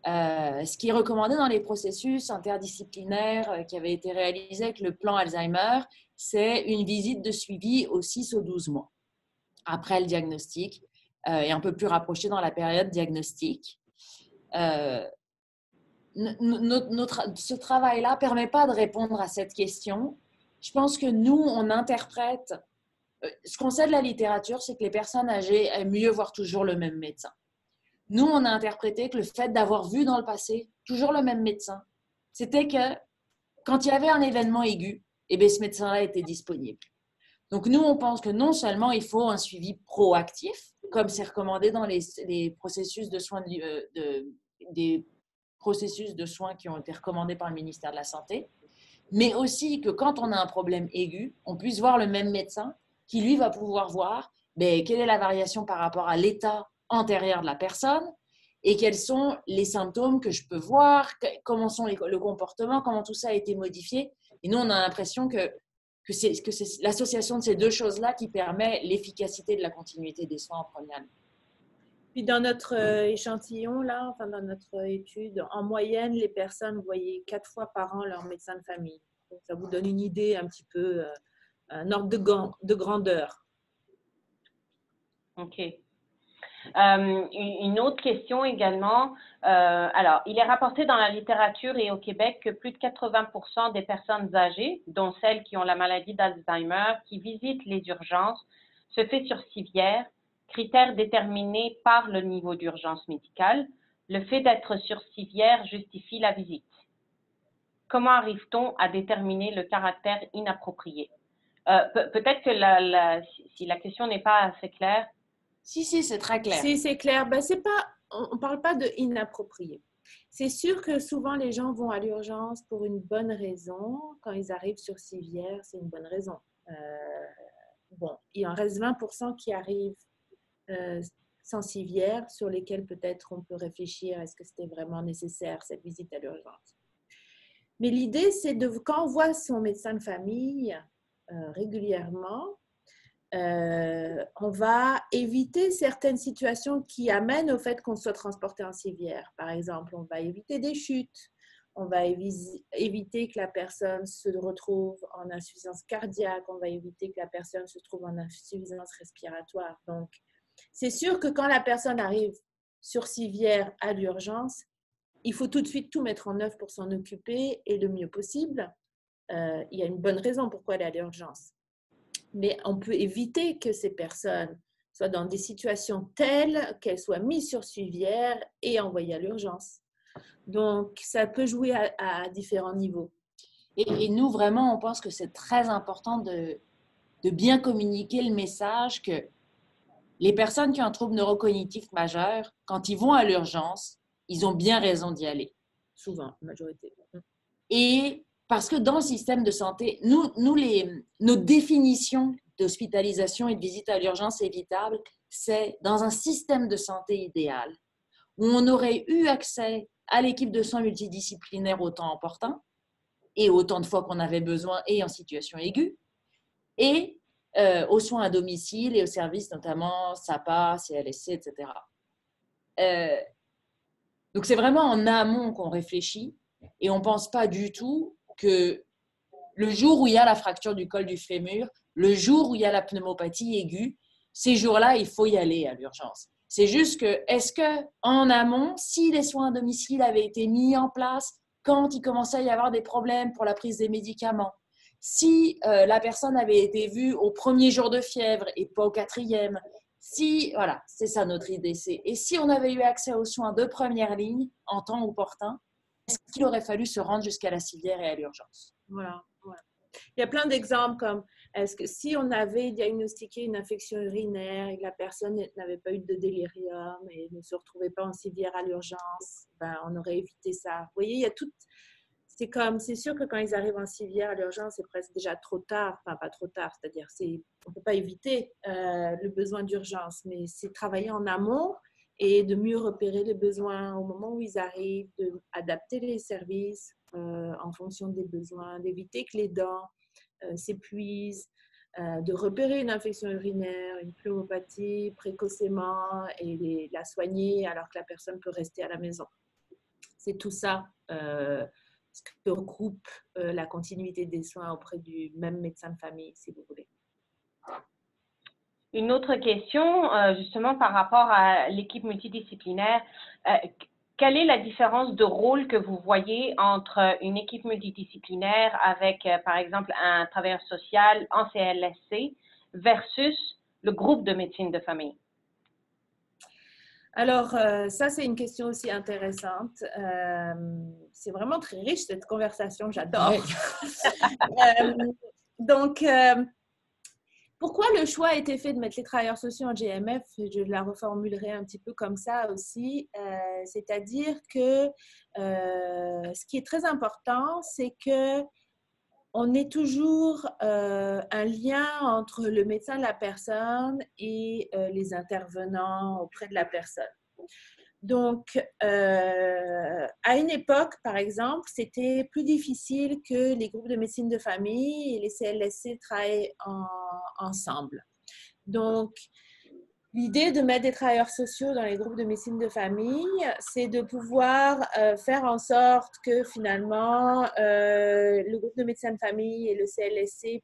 Ce qui est recommandé dans les processus interdisciplinaires qui avaient été réalisés avec le plan Alzheimer, c'est une visite de suivi aux 6 aux 12 mois après le diagnostic et un peu plus rapproché dans la période diagnostique. Ce travail-là ne permet pas de répondre à cette question. Je pense que nous, on interprète... ce qu'on sait de la littérature, c'est que les personnes âgées aiment mieux voir toujours le même médecin. Nous, on a interprété que le fait d'avoir vu dans le passé toujours le même médecin, c'était que quand il y avait un événement aigu, ce médecin-là était disponible. Donc, nous, on pense que non seulement il faut un suivi proactif, comme c'est recommandé dans les processus de soins des processus de soins qui ont été recommandés par le ministère de la Santé, mais aussi que quand on a un problème aigu, on puisse voir le même médecin qui, lui, va pouvoir voir quelle est la variation par rapport à l'état antérieur de la personne et quels sont les symptômes que je peux voir, comment sont le comportement, comment tout ça a été modifié. Et nous, on a l'impression que c'est l'association de ces deux choses-là qui permet l'efficacité de la continuité des soins en première ligne. Puis dans notre échantillon, là, enfin dans notre étude, en moyenne, les personnes voyaient 4 fois par an leur médecin de famille. Donc, ça vous donne une idée un petit peu, un ordre de grandeur. OK. Une autre question également. Alors, il est rapporté dans la littérature et au Québec que plus de 80% des personnes âgées, dont celles qui ont la maladie d'Alzheimer, qui visitent les urgences, se fait sur civière, critère déterminé par le niveau d'urgence médicale. Le fait d'être sur civière justifie la visite. Comment arrive-t-on à déterminer le caractère inapproprié? Peut-être que si la question n'est pas assez claire. Si, c'est très clair. Si, c'est clair. On ne parle pas de inapproprié. C'est sûr que souvent, les gens vont à l'urgence pour une bonne raison. Quand ils arrivent sur civière, c'est une bonne raison. Il en reste 20% qui arrivent sans civière, sur lesquels peut-être on peut réfléchir, est-ce que c'était vraiment nécessaire, cette visite à l'urgence. Mais l'idée, c'est quand on voit son médecin de famille régulièrement, on va éviter certaines situations qui amènent au fait qu'on soit transporté en civière. Par exemple, on va éviter des chutes, on va éviter que la personne se retrouve en insuffisance cardiaque, on va éviter que la personne se trouve en insuffisance respiratoire. Donc, c'est sûr que quand la personne arrive sur civière à l'urgence, il faut tout de suite tout mettre en œuvre pour s'en occuper et le mieux possible. Il y a une bonne raison pourquoi elle est à l'urgence. Mais on peut éviter que ces personnes soient dans des situations telles qu'elles soient mises sur civière et envoyées à l'urgence. Donc, ça peut jouer à différents niveaux. Et nous, vraiment, on pense que c'est très important de bien communiquer le message que les personnes qui ont un trouble neurocognitif majeur, quand ils vont à l'urgence, ils ont bien raison d'y aller. souvent, majorité. Et parce que dans le système de santé, nos définitions d'hospitalisation et de visite à l'urgence évitable, c'est dans un système de santé idéal où on aurait eu accès à l'équipe de soins multidisciplinaire au temps opportun et autant de fois qu'on avait besoin et en situation aiguë, et aux soins à domicile et aux services notamment SAPA, CLSC, etc. Donc c'est vraiment en amont qu'on réfléchit et on ne pense pas du tout que le jour où il y a la fracture du col du fémur, le jour où il y a la pneumopathie aiguë, ces jours-là, il faut y aller à l'urgence. C'est juste que, est-ce qu'en amont, si les soins à domicile avaient été mis en place quand il commençait à y avoir des problèmes pour la prise des médicaments, si la personne avait été vue au premier jour de fièvre et pas au quatrième, si, voilà, c'est ça notre idée. Et si on avait eu accès aux soins de première ligne en temps opportun, est-ce qu'il aurait fallu se rendre jusqu'à la civière et à l'urgence? Voilà, voilà. Il y a plein d'exemples comme est-ce que si on avait diagnostiqué une infection urinaire et que la personne n'avait pas eu de délirium et ne se retrouvait pas en civière à l'urgence, ben, on aurait évité ça. Vous voyez, il y a tout. C'est sûr que quand ils arrivent en civière à l'urgence, c'est presque déjà trop tard. Enfin, pas trop tard, c'est-à-dire on ne peut pas éviter le besoin d'urgence, mais c'est travailler en amont et de mieux repérer les besoins au moment où ils arrivent, d'adapter les services en fonction des besoins, d'éviter que les dents s'épuisent, de repérer une infection urinaire, une pneumopathie précocement et la soigner alors que la personne peut rester à la maison. C'est tout ça ce que regroupe la continuité des soins auprès du même médecin de famille, si vous voulez. Une autre question, justement par rapport à l'équipe multidisciplinaire, quelle est la différence de rôle que vous voyez entre une équipe multidisciplinaire avec, par exemple, un travailleur social en CLSC versus le groupe de médecine de famille? Alors, ça, c'est une question aussi intéressante. C'est vraiment très riche, cette conversation, j'adore. Donc, pourquoi le choix a été fait de mettre les travailleurs sociaux en GMF? Je la reformulerai un petit peu comme ça aussi. C'est-à-dire que ce qui est très important, c'est que on est toujours un lien entre le médecin de la personne et les intervenants auprès de la personne. Donc, à une époque, par exemple, c'était plus difficile que les groupes de médecine de famille et les CLSC travaillent ensemble. Donc, l'idée de mettre des travailleurs sociaux dans les groupes de médecine de famille, c'est de pouvoir faire en sorte que finalement, le groupe de médecins de famille et le CLSC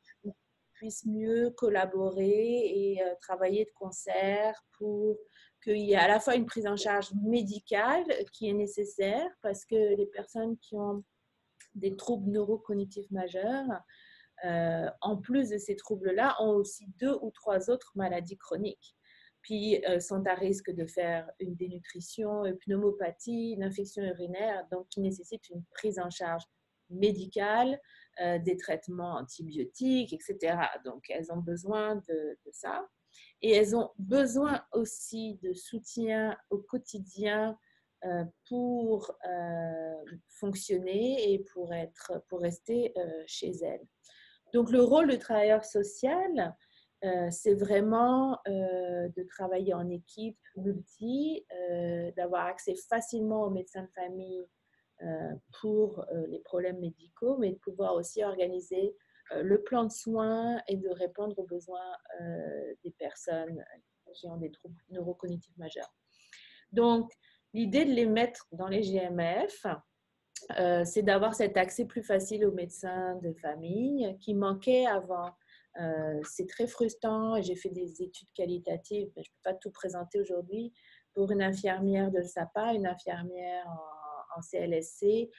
puissent mieux collaborer et travailler de concert pour qu'il y ait à la fois une prise en charge médicale qui est nécessaire parce que les personnes qui ont des troubles neurocognitifs majeurs, en plus de ces troubles-là, ont aussi 2 ou 3 autres maladies chroniques. Puis sont à risque de faire une dénutrition, une pneumopathie, une infection urinaire, donc qui nécessite une prise en charge médicale, des traitements antibiotiques, etc. Donc, elles ont besoin de ça. Et elles ont besoin aussi de soutien au quotidien pour fonctionner et pour rester chez elles. Donc, le rôle de travailleur social, c'est vraiment de travailler en équipe multi, d'avoir accès facilement aux médecins de famille pour les problèmes médicaux, mais de pouvoir aussi organiser le plan de soins et de répondre aux besoins des personnes qui ont des troubles neurocognitifs majeurs. Donc, l'idée de les mettre dans les GMF, c'est d'avoir cet accès plus facile aux médecins de famille qui manquait avant. C'est très frustrant et j'ai fait des études qualitatives, mais je ne peux pas tout présenter aujourd'hui. Pour une infirmière de SAPA, une infirmière en CLSC,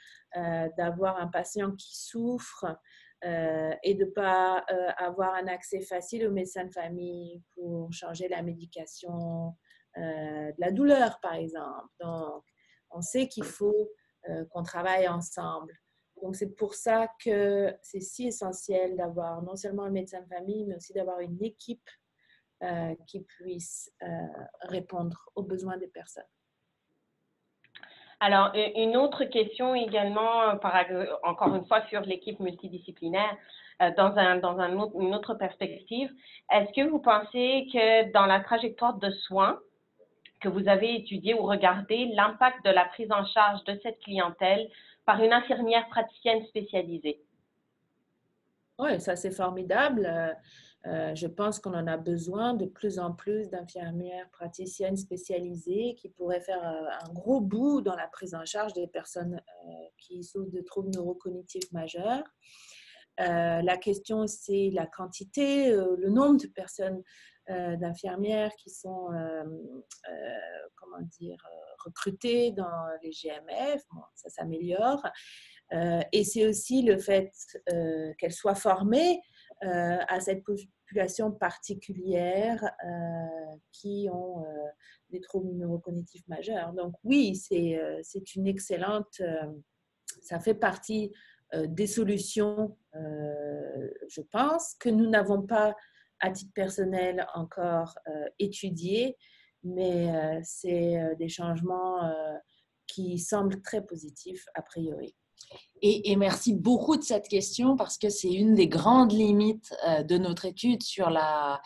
d'avoir un patient qui souffre et de ne pas avoir un accès facile aux médecins de famille pour changer la médication de la douleur, par exemple. Donc, on sait qu'il faut qu'on travaille ensemble. Donc, c'est pour ça que c'est si essentiel d'avoir non seulement un médecin de famille, mais aussi d'avoir une équipe qui puisse répondre aux besoins des personnes. Alors, une autre question également, encore une fois, sur l'équipe multidisciplinaire, une autre perspective. Est-ce que vous pensez que dans la trajectoire de soins que vous avez étudiée ou regardée, l'impact de la prise en charge de cette clientèle par une infirmière praticienne spécialisée? Oui, ça c'est formidable. Je pense qu'on en a besoin de plus en plus d'infirmières praticiennes spécialisées qui pourraient faire un gros bout dans la prise en charge des personnes qui souffrent de troubles neurocognitifs majeurs. La question, c'est la quantité, le nombre de personnes d'infirmières qui sont comment dire, recrutées dans les GMF. Bon, ça s'améliore. Et c'est aussi le fait qu'elles soient formées à cette population particulière qui ont des troubles neurocognitifs majeurs. Donc oui, c'est une excellente, ça fait partie des solutions, je pense, que nous n'avons pas à titre personnel encore étudiées, mais c'est des changements qui semblent très positifs a priori. Et merci beaucoup de cette question parce que c'est une des grandes limites de notre étude sur la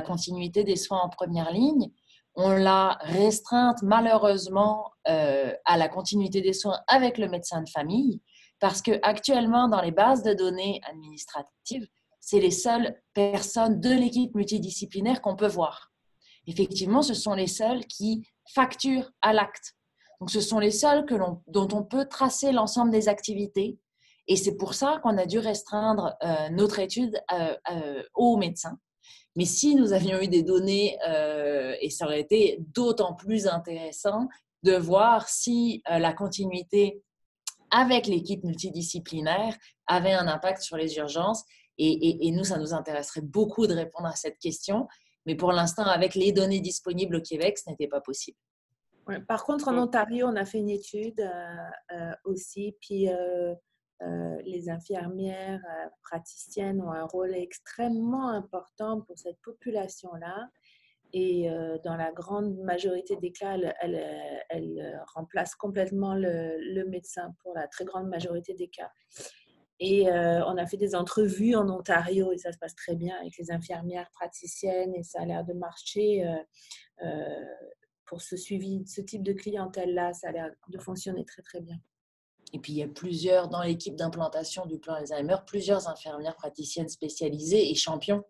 continuité des soins en première ligne. On l'a restreinte malheureusement à la continuité des soins avec le médecin de famille parce qu'actuellement, dans les bases de données administratives, c'est les seules personnes de l'équipe multidisciplinaire qu'on peut voir. Effectivement, ce sont les seuls qui facturent à l'acte. Donc, ce sont les seuls dont on peut tracer l'ensemble des activités. Et c'est pour ça qu'on a dû restreindre notre étude aux médecins. Mais si nous avions eu des données, et ça aurait été d'autant plus intéressant de voir si la continuité avec l'équipe multidisciplinaire avait un impact sur les urgences. Et nous, ça nous intéresserait beaucoup de répondre à cette question. Mais pour l'instant, avec les données disponibles au Québec, ce n'était pas possible. Ouais. Par contre, en Ontario, on a fait une étude aussi, puis les infirmières praticiennes ont un rôle extrêmement important pour cette population-là. Et dans la grande majorité des cas, elles remplacent complètement le médecin pour la très grande majorité des cas. Et on a fait des entrevues en Ontario et ça se passe très bien avec les infirmières praticiennes et ça a l'air de marcher. Pour ce suivi, ce type de clientèle-là, ça a l'air de fonctionner très, très bien. Et puis, il y a plusieurs, dans l'équipe d'implantation du plan Alzheimer, plusieurs infirmières praticiennes spécialisées et champions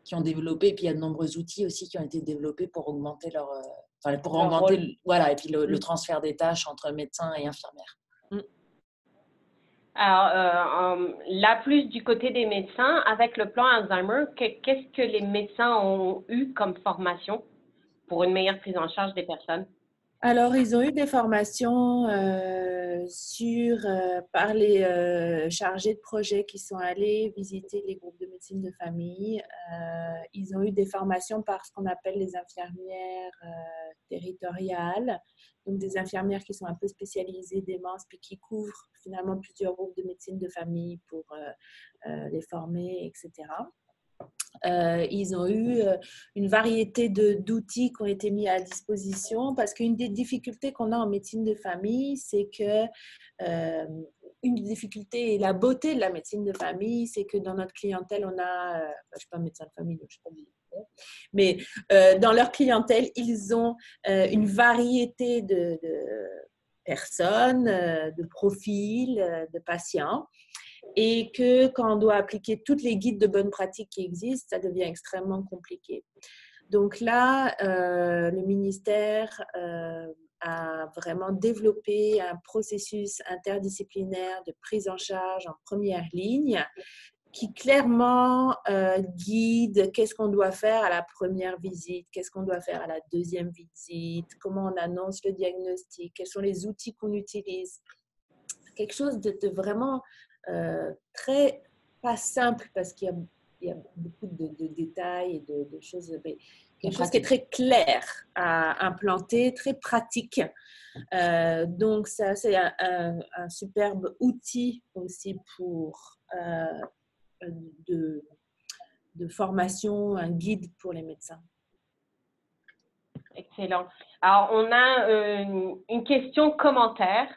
qui ont développé. Et puis, il y a de nombreux outils aussi qui ont été développés pour augmenter voilà, et puis le transfert des tâches entre médecins et infirmières. Alors, là, plus du côté des médecins, avec le plan Alzheimer, qu'est-ce que les médecins ont eu comme formation pour une meilleure prise en charge des personnes? Alors, ils ont eu des formations par les chargés de projet qui sont allés visiter les groupes de médecine de famille. Ils ont eu des formations par ce qu'on appelle les infirmières territoriales, donc des infirmières qui sont un peu spécialisées démence puis qui couvrent finalement plusieurs groupes de médecine de famille pour les former, etc. Ils ont eu une variété d'outils qui ont été mis à disposition parce qu'une des difficultés qu'on a en médecine de famille, c'est que une des difficultés et la beauté de la médecine de famille, c'est que dans notre clientèle, on a, je ne suis pas médecin de famille, donc je ne sais pas, mais dans leur clientèle, ils ont une variété de personnes, de profils, de patients. Et que quand on doit appliquer toutes les guides de bonne pratique qui existent, ça devient extrêmement compliqué. Donc là, le ministère a vraiment développé un processus interdisciplinaire de prise en charge en première ligne qui clairement guide qu'est-ce qu'on doit faire à la première visite, qu'est-ce qu'on doit faire à la deuxième visite, comment on annonce le diagnostic, quels sont les outils qu'on utilise. Quelque chose de vraiment très pas simple parce qu'il y a beaucoup de détails et de choses, mais quelque chose qui est très clair à implanter, très pratique. Donc ça, c'est un superbe outil aussi pour de formation, un guide pour les médecins. Excellent. Alors, on a une question commentaire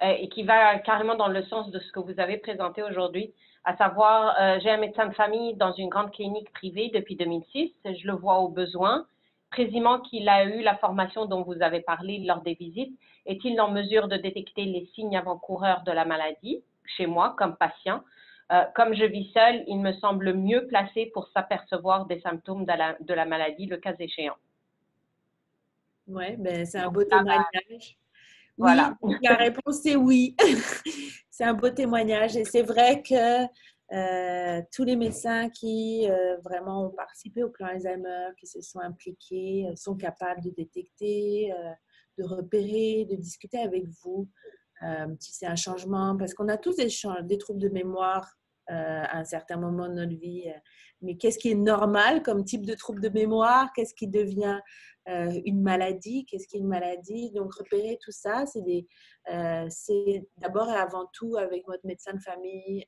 et qui va carrément dans le sens de ce que vous avez présenté aujourd'hui, à savoir, j'ai un médecin de famille dans une grande clinique privée depuis 2006, je le vois au besoin. Présumément qu'il a eu la formation dont vous avez parlé lors des visites, est-il en mesure de détecter les signes avant-coureurs de la maladie chez moi comme patient? Comme je vis seule, il me semble mieux placé pour s'apercevoir des symptômes de la maladie, le cas échéant. Oui, ben, c'est un beau Donc, là, témoignage. Oui, voilà. la réponse c'est oui. C'est un beau témoignage et c'est vrai que tous les médecins qui vraiment ont participé au plan Alzheimer, qui se sont impliqués, sont capables de détecter, de repérer, de discuter avec vous si c'est un changement, parce qu'on a tous des troubles de mémoire à un certain moment de notre vie. Mais qu'est-ce qui est normal comme type de trouble de mémoire? Qu'est-ce qui devient une maladie? Qu'est-ce qui est une maladie? Donc, repérer tout ça, c'est d'abord et avant tout avec votre médecin de famille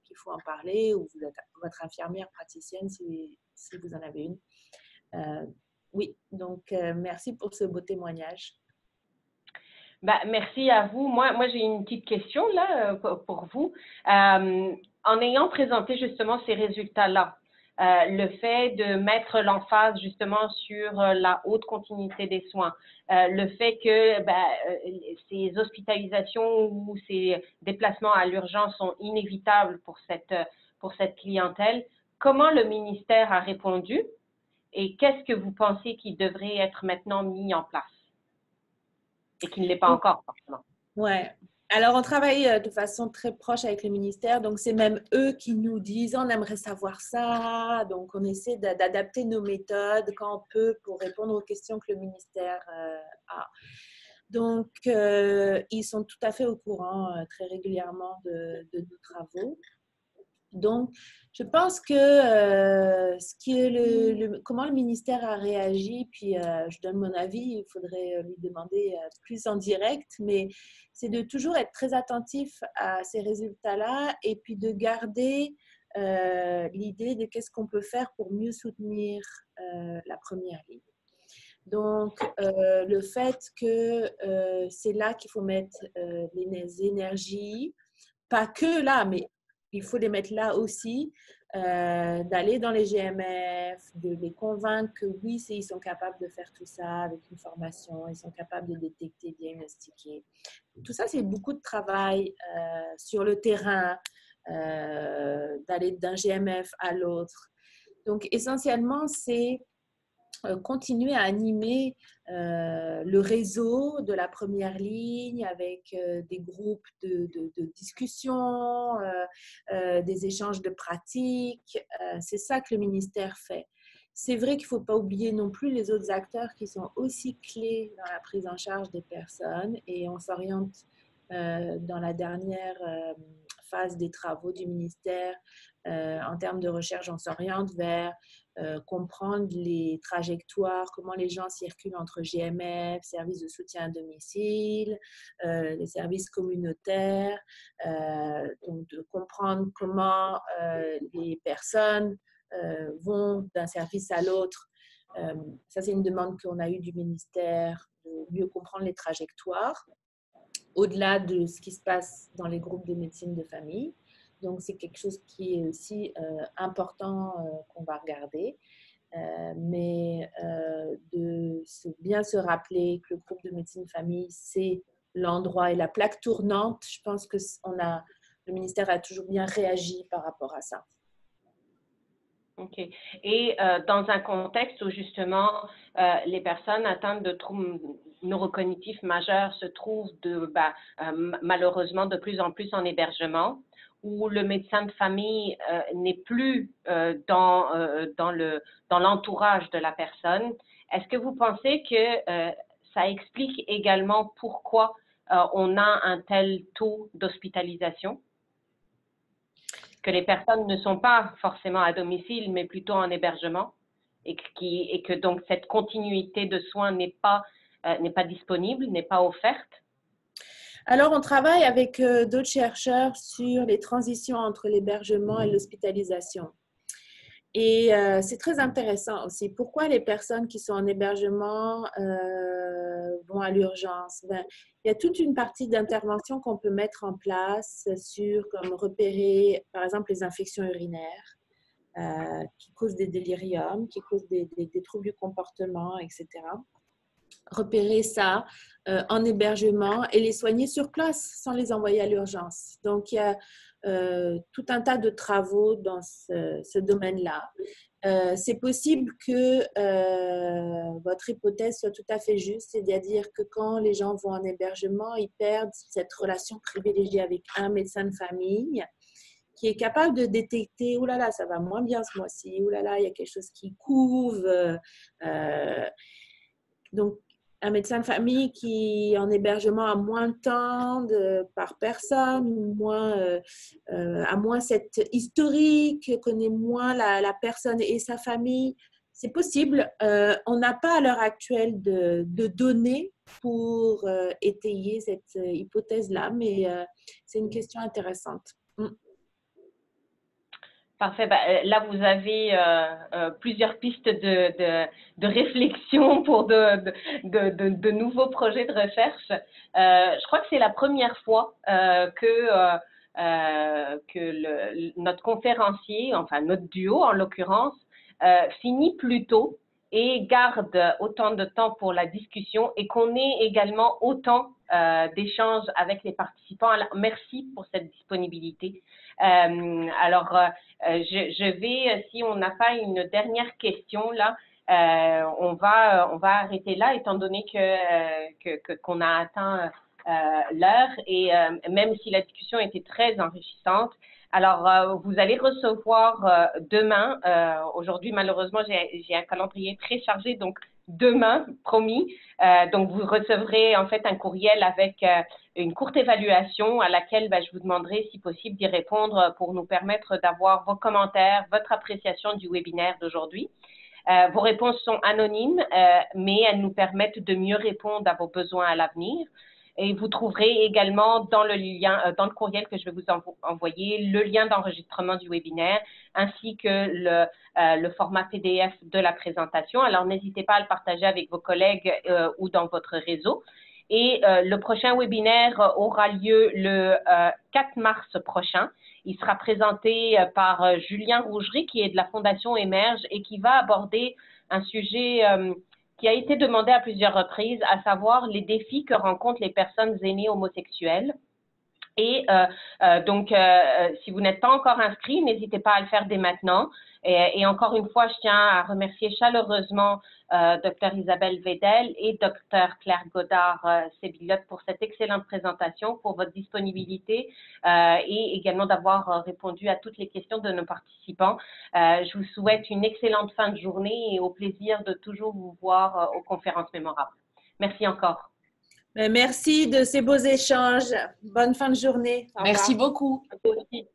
qu'il faut en parler, ou votre infirmière praticienne si vous en avez une. Oui, donc merci pour ce beau témoignage. Ben, merci à vous. Moi j'ai une petite question là pour vous. En ayant présenté justement ces résultats-là, le fait de mettre l'emphase justement sur la haute continuité des soins, le fait que ces hospitalisations ou ces déplacements à l'urgence sont inévitables pour cette clientèle, comment le ministère a répondu et qu'est-ce que vous pensez qui devrait être maintenant mis en place? Et qui ne l'est pas encore, forcément. Ouais. Alors, on travaille de façon très proche avec le ministère. Donc, c'est même eux qui nous disent, on aimerait savoir ça. Donc, on essaie d'adapter nos méthodes quand on peut pour répondre aux questions que le ministère a. Donc, ils sont tout à fait au courant très régulièrement de nos travaux. Donc, je pense que comment le ministère a réagi, puis je donne mon avis, il faudrait lui demander plus en direct, mais c'est de toujours être très attentif à ces résultats-là et puis de garder l'idée de qu'est-ce qu'on peut faire pour mieux soutenir la première ligne. Donc, le fait que c'est là qu'il faut mettre les énergies, pas que là, mais il faut les mettre là aussi, d'aller dans les GMF, de les convaincre que oui, ils sont capables de faire tout ça avec une formation, ils sont capables de détecter, diagnostiquer. Tout ça, c'est beaucoup de travail sur le terrain, d'aller d'un GMF à l'autre. Donc, essentiellement, c'est continuer à animer le réseau de la première ligne avec des groupes de discussion, des échanges de pratiques. C'est ça que le ministère fait. C'est vrai qu'il ne faut pas oublier non plus les autres acteurs qui sont aussi clés dans la prise en charge des personnes et on s'oriente dans la dernière phase des travaux du ministère. En termes de recherche, on s'oriente vers comprendre les trajectoires, comment les gens circulent entre GMF, services de soutien à domicile, les services communautaires, donc de comprendre comment les personnes vont d'un service à l'autre. Ça, c'est une demande qu'on a eue du ministère, de mieux comprendre les trajectoires, au-delà de ce qui se passe dans les groupes de médecine de famille. Donc, c'est quelque chose qui est aussi important qu'on va regarder. Mais de bien se rappeler que le groupe de médecine de famille, c'est l'endroit et la plaque tournante. Je pense que le ministère a toujours bien réagi par rapport à ça. OK. Et dans un contexte où justement les personnes atteintes de troubles neurocognitifs majeurs se trouvent malheureusement de plus en plus en hébergement, où le médecin de famille n'est plus dans l'entourage de la personne, est-ce que vous pensez que ça explique également pourquoi on a un tel taux d'hospitalisation? Que les personnes ne sont pas forcément à domicile, mais plutôt en hébergement, et que donc cette continuité de soins n'est pas disponible, n'est pas offerte? Alors, on travaille avec d'autres chercheurs sur les transitions entre l'hébergement et l'hospitalisation. Et c'est très intéressant aussi. Pourquoi les personnes qui sont en hébergement vont à l'urgence? Ben, il y a toute une partie d'intervention qu'on peut mettre en place comme repérer, par exemple, les infections urinaires qui causent des déliriums, qui causent des troubles du comportement, etc. Repérer ça en hébergement et les soigner sur place sans les envoyer à l'urgence. Donc, il y a tout un tas de travaux dans ce domaine-là. C'est possible que votre hypothèse soit tout à fait juste, c'est-à-dire que quand les gens vont en hébergement, ils perdent cette relation privilégiée avec un médecin de famille qui est capable de détecter « Ouh là là, ça va moins bien ce mois-ci, ouh là là, il y a quelque chose qui couve donc, un médecin de famille qui, en hébergement, a moins de temps par personne, a moins cette historique, connaît moins la personne et sa famille. C'est possible. On n'a pas à l'heure actuelle de données pour étayer cette hypothèse-là, mais c'est une question intéressante. Parfait. Là, vous avez plusieurs pistes de réflexion pour de nouveaux projets de recherche. Je crois que c'est la première fois que notre conférencier, enfin notre duo en l'occurrence, finit plus tôt et garde autant de temps pour la discussion et qu'on ait également autant d'échanges avec les participants. Alors, merci pour cette disponibilité. Je vais, si on n'a pas une dernière question là, on va arrêter là étant donné qu'on a atteint l'heure et même si la discussion était très enrichissante. Alors, vous allez recevoir demain, aujourd'hui malheureusement j'ai un calendrier très chargé, donc demain, promis. Donc, vous recevrez en fait un courriel avec une courte évaluation à laquelle je vous demanderai si possible d'y répondre pour nous permettre d'avoir vos commentaires, votre appréciation du webinaire d'aujourd'hui. Vos réponses sont anonymes, mais elles nous permettent de mieux répondre à vos besoins à l'avenir. Et vous trouverez également dans le lien, dans le courriel que je vais vous envoyer, le lien d'enregistrement du webinaire ainsi que le format PDF de la présentation. Alors, n'hésitez pas à le partager avec vos collègues ou dans votre réseau. Et le prochain webinaire aura lieu le 4 mars prochain. Il sera présenté par Julien Rougerie, qui est de la Fondation Émerge et qui va aborder un sujet qui a été demandé à plusieurs reprises, à savoir les défis que rencontrent les personnes aînées homosexuelles. Et donc, si vous n'êtes pas encore inscrit, n'hésitez pas à le faire dès maintenant. Et encore une fois, je tiens à remercier chaleureusement Dr Isabelle Vedel et Dr Claire Godard-Sébillotte pour cette excellente présentation, pour votre disponibilité et également d'avoir répondu à toutes les questions de nos participants. Je vous souhaite une excellente fin de journée et au plaisir de toujours vous voir aux conférences mémorables. Merci encore. Merci de ces beaux échanges. Bonne fin de journée. Merci beaucoup. À vous aussi.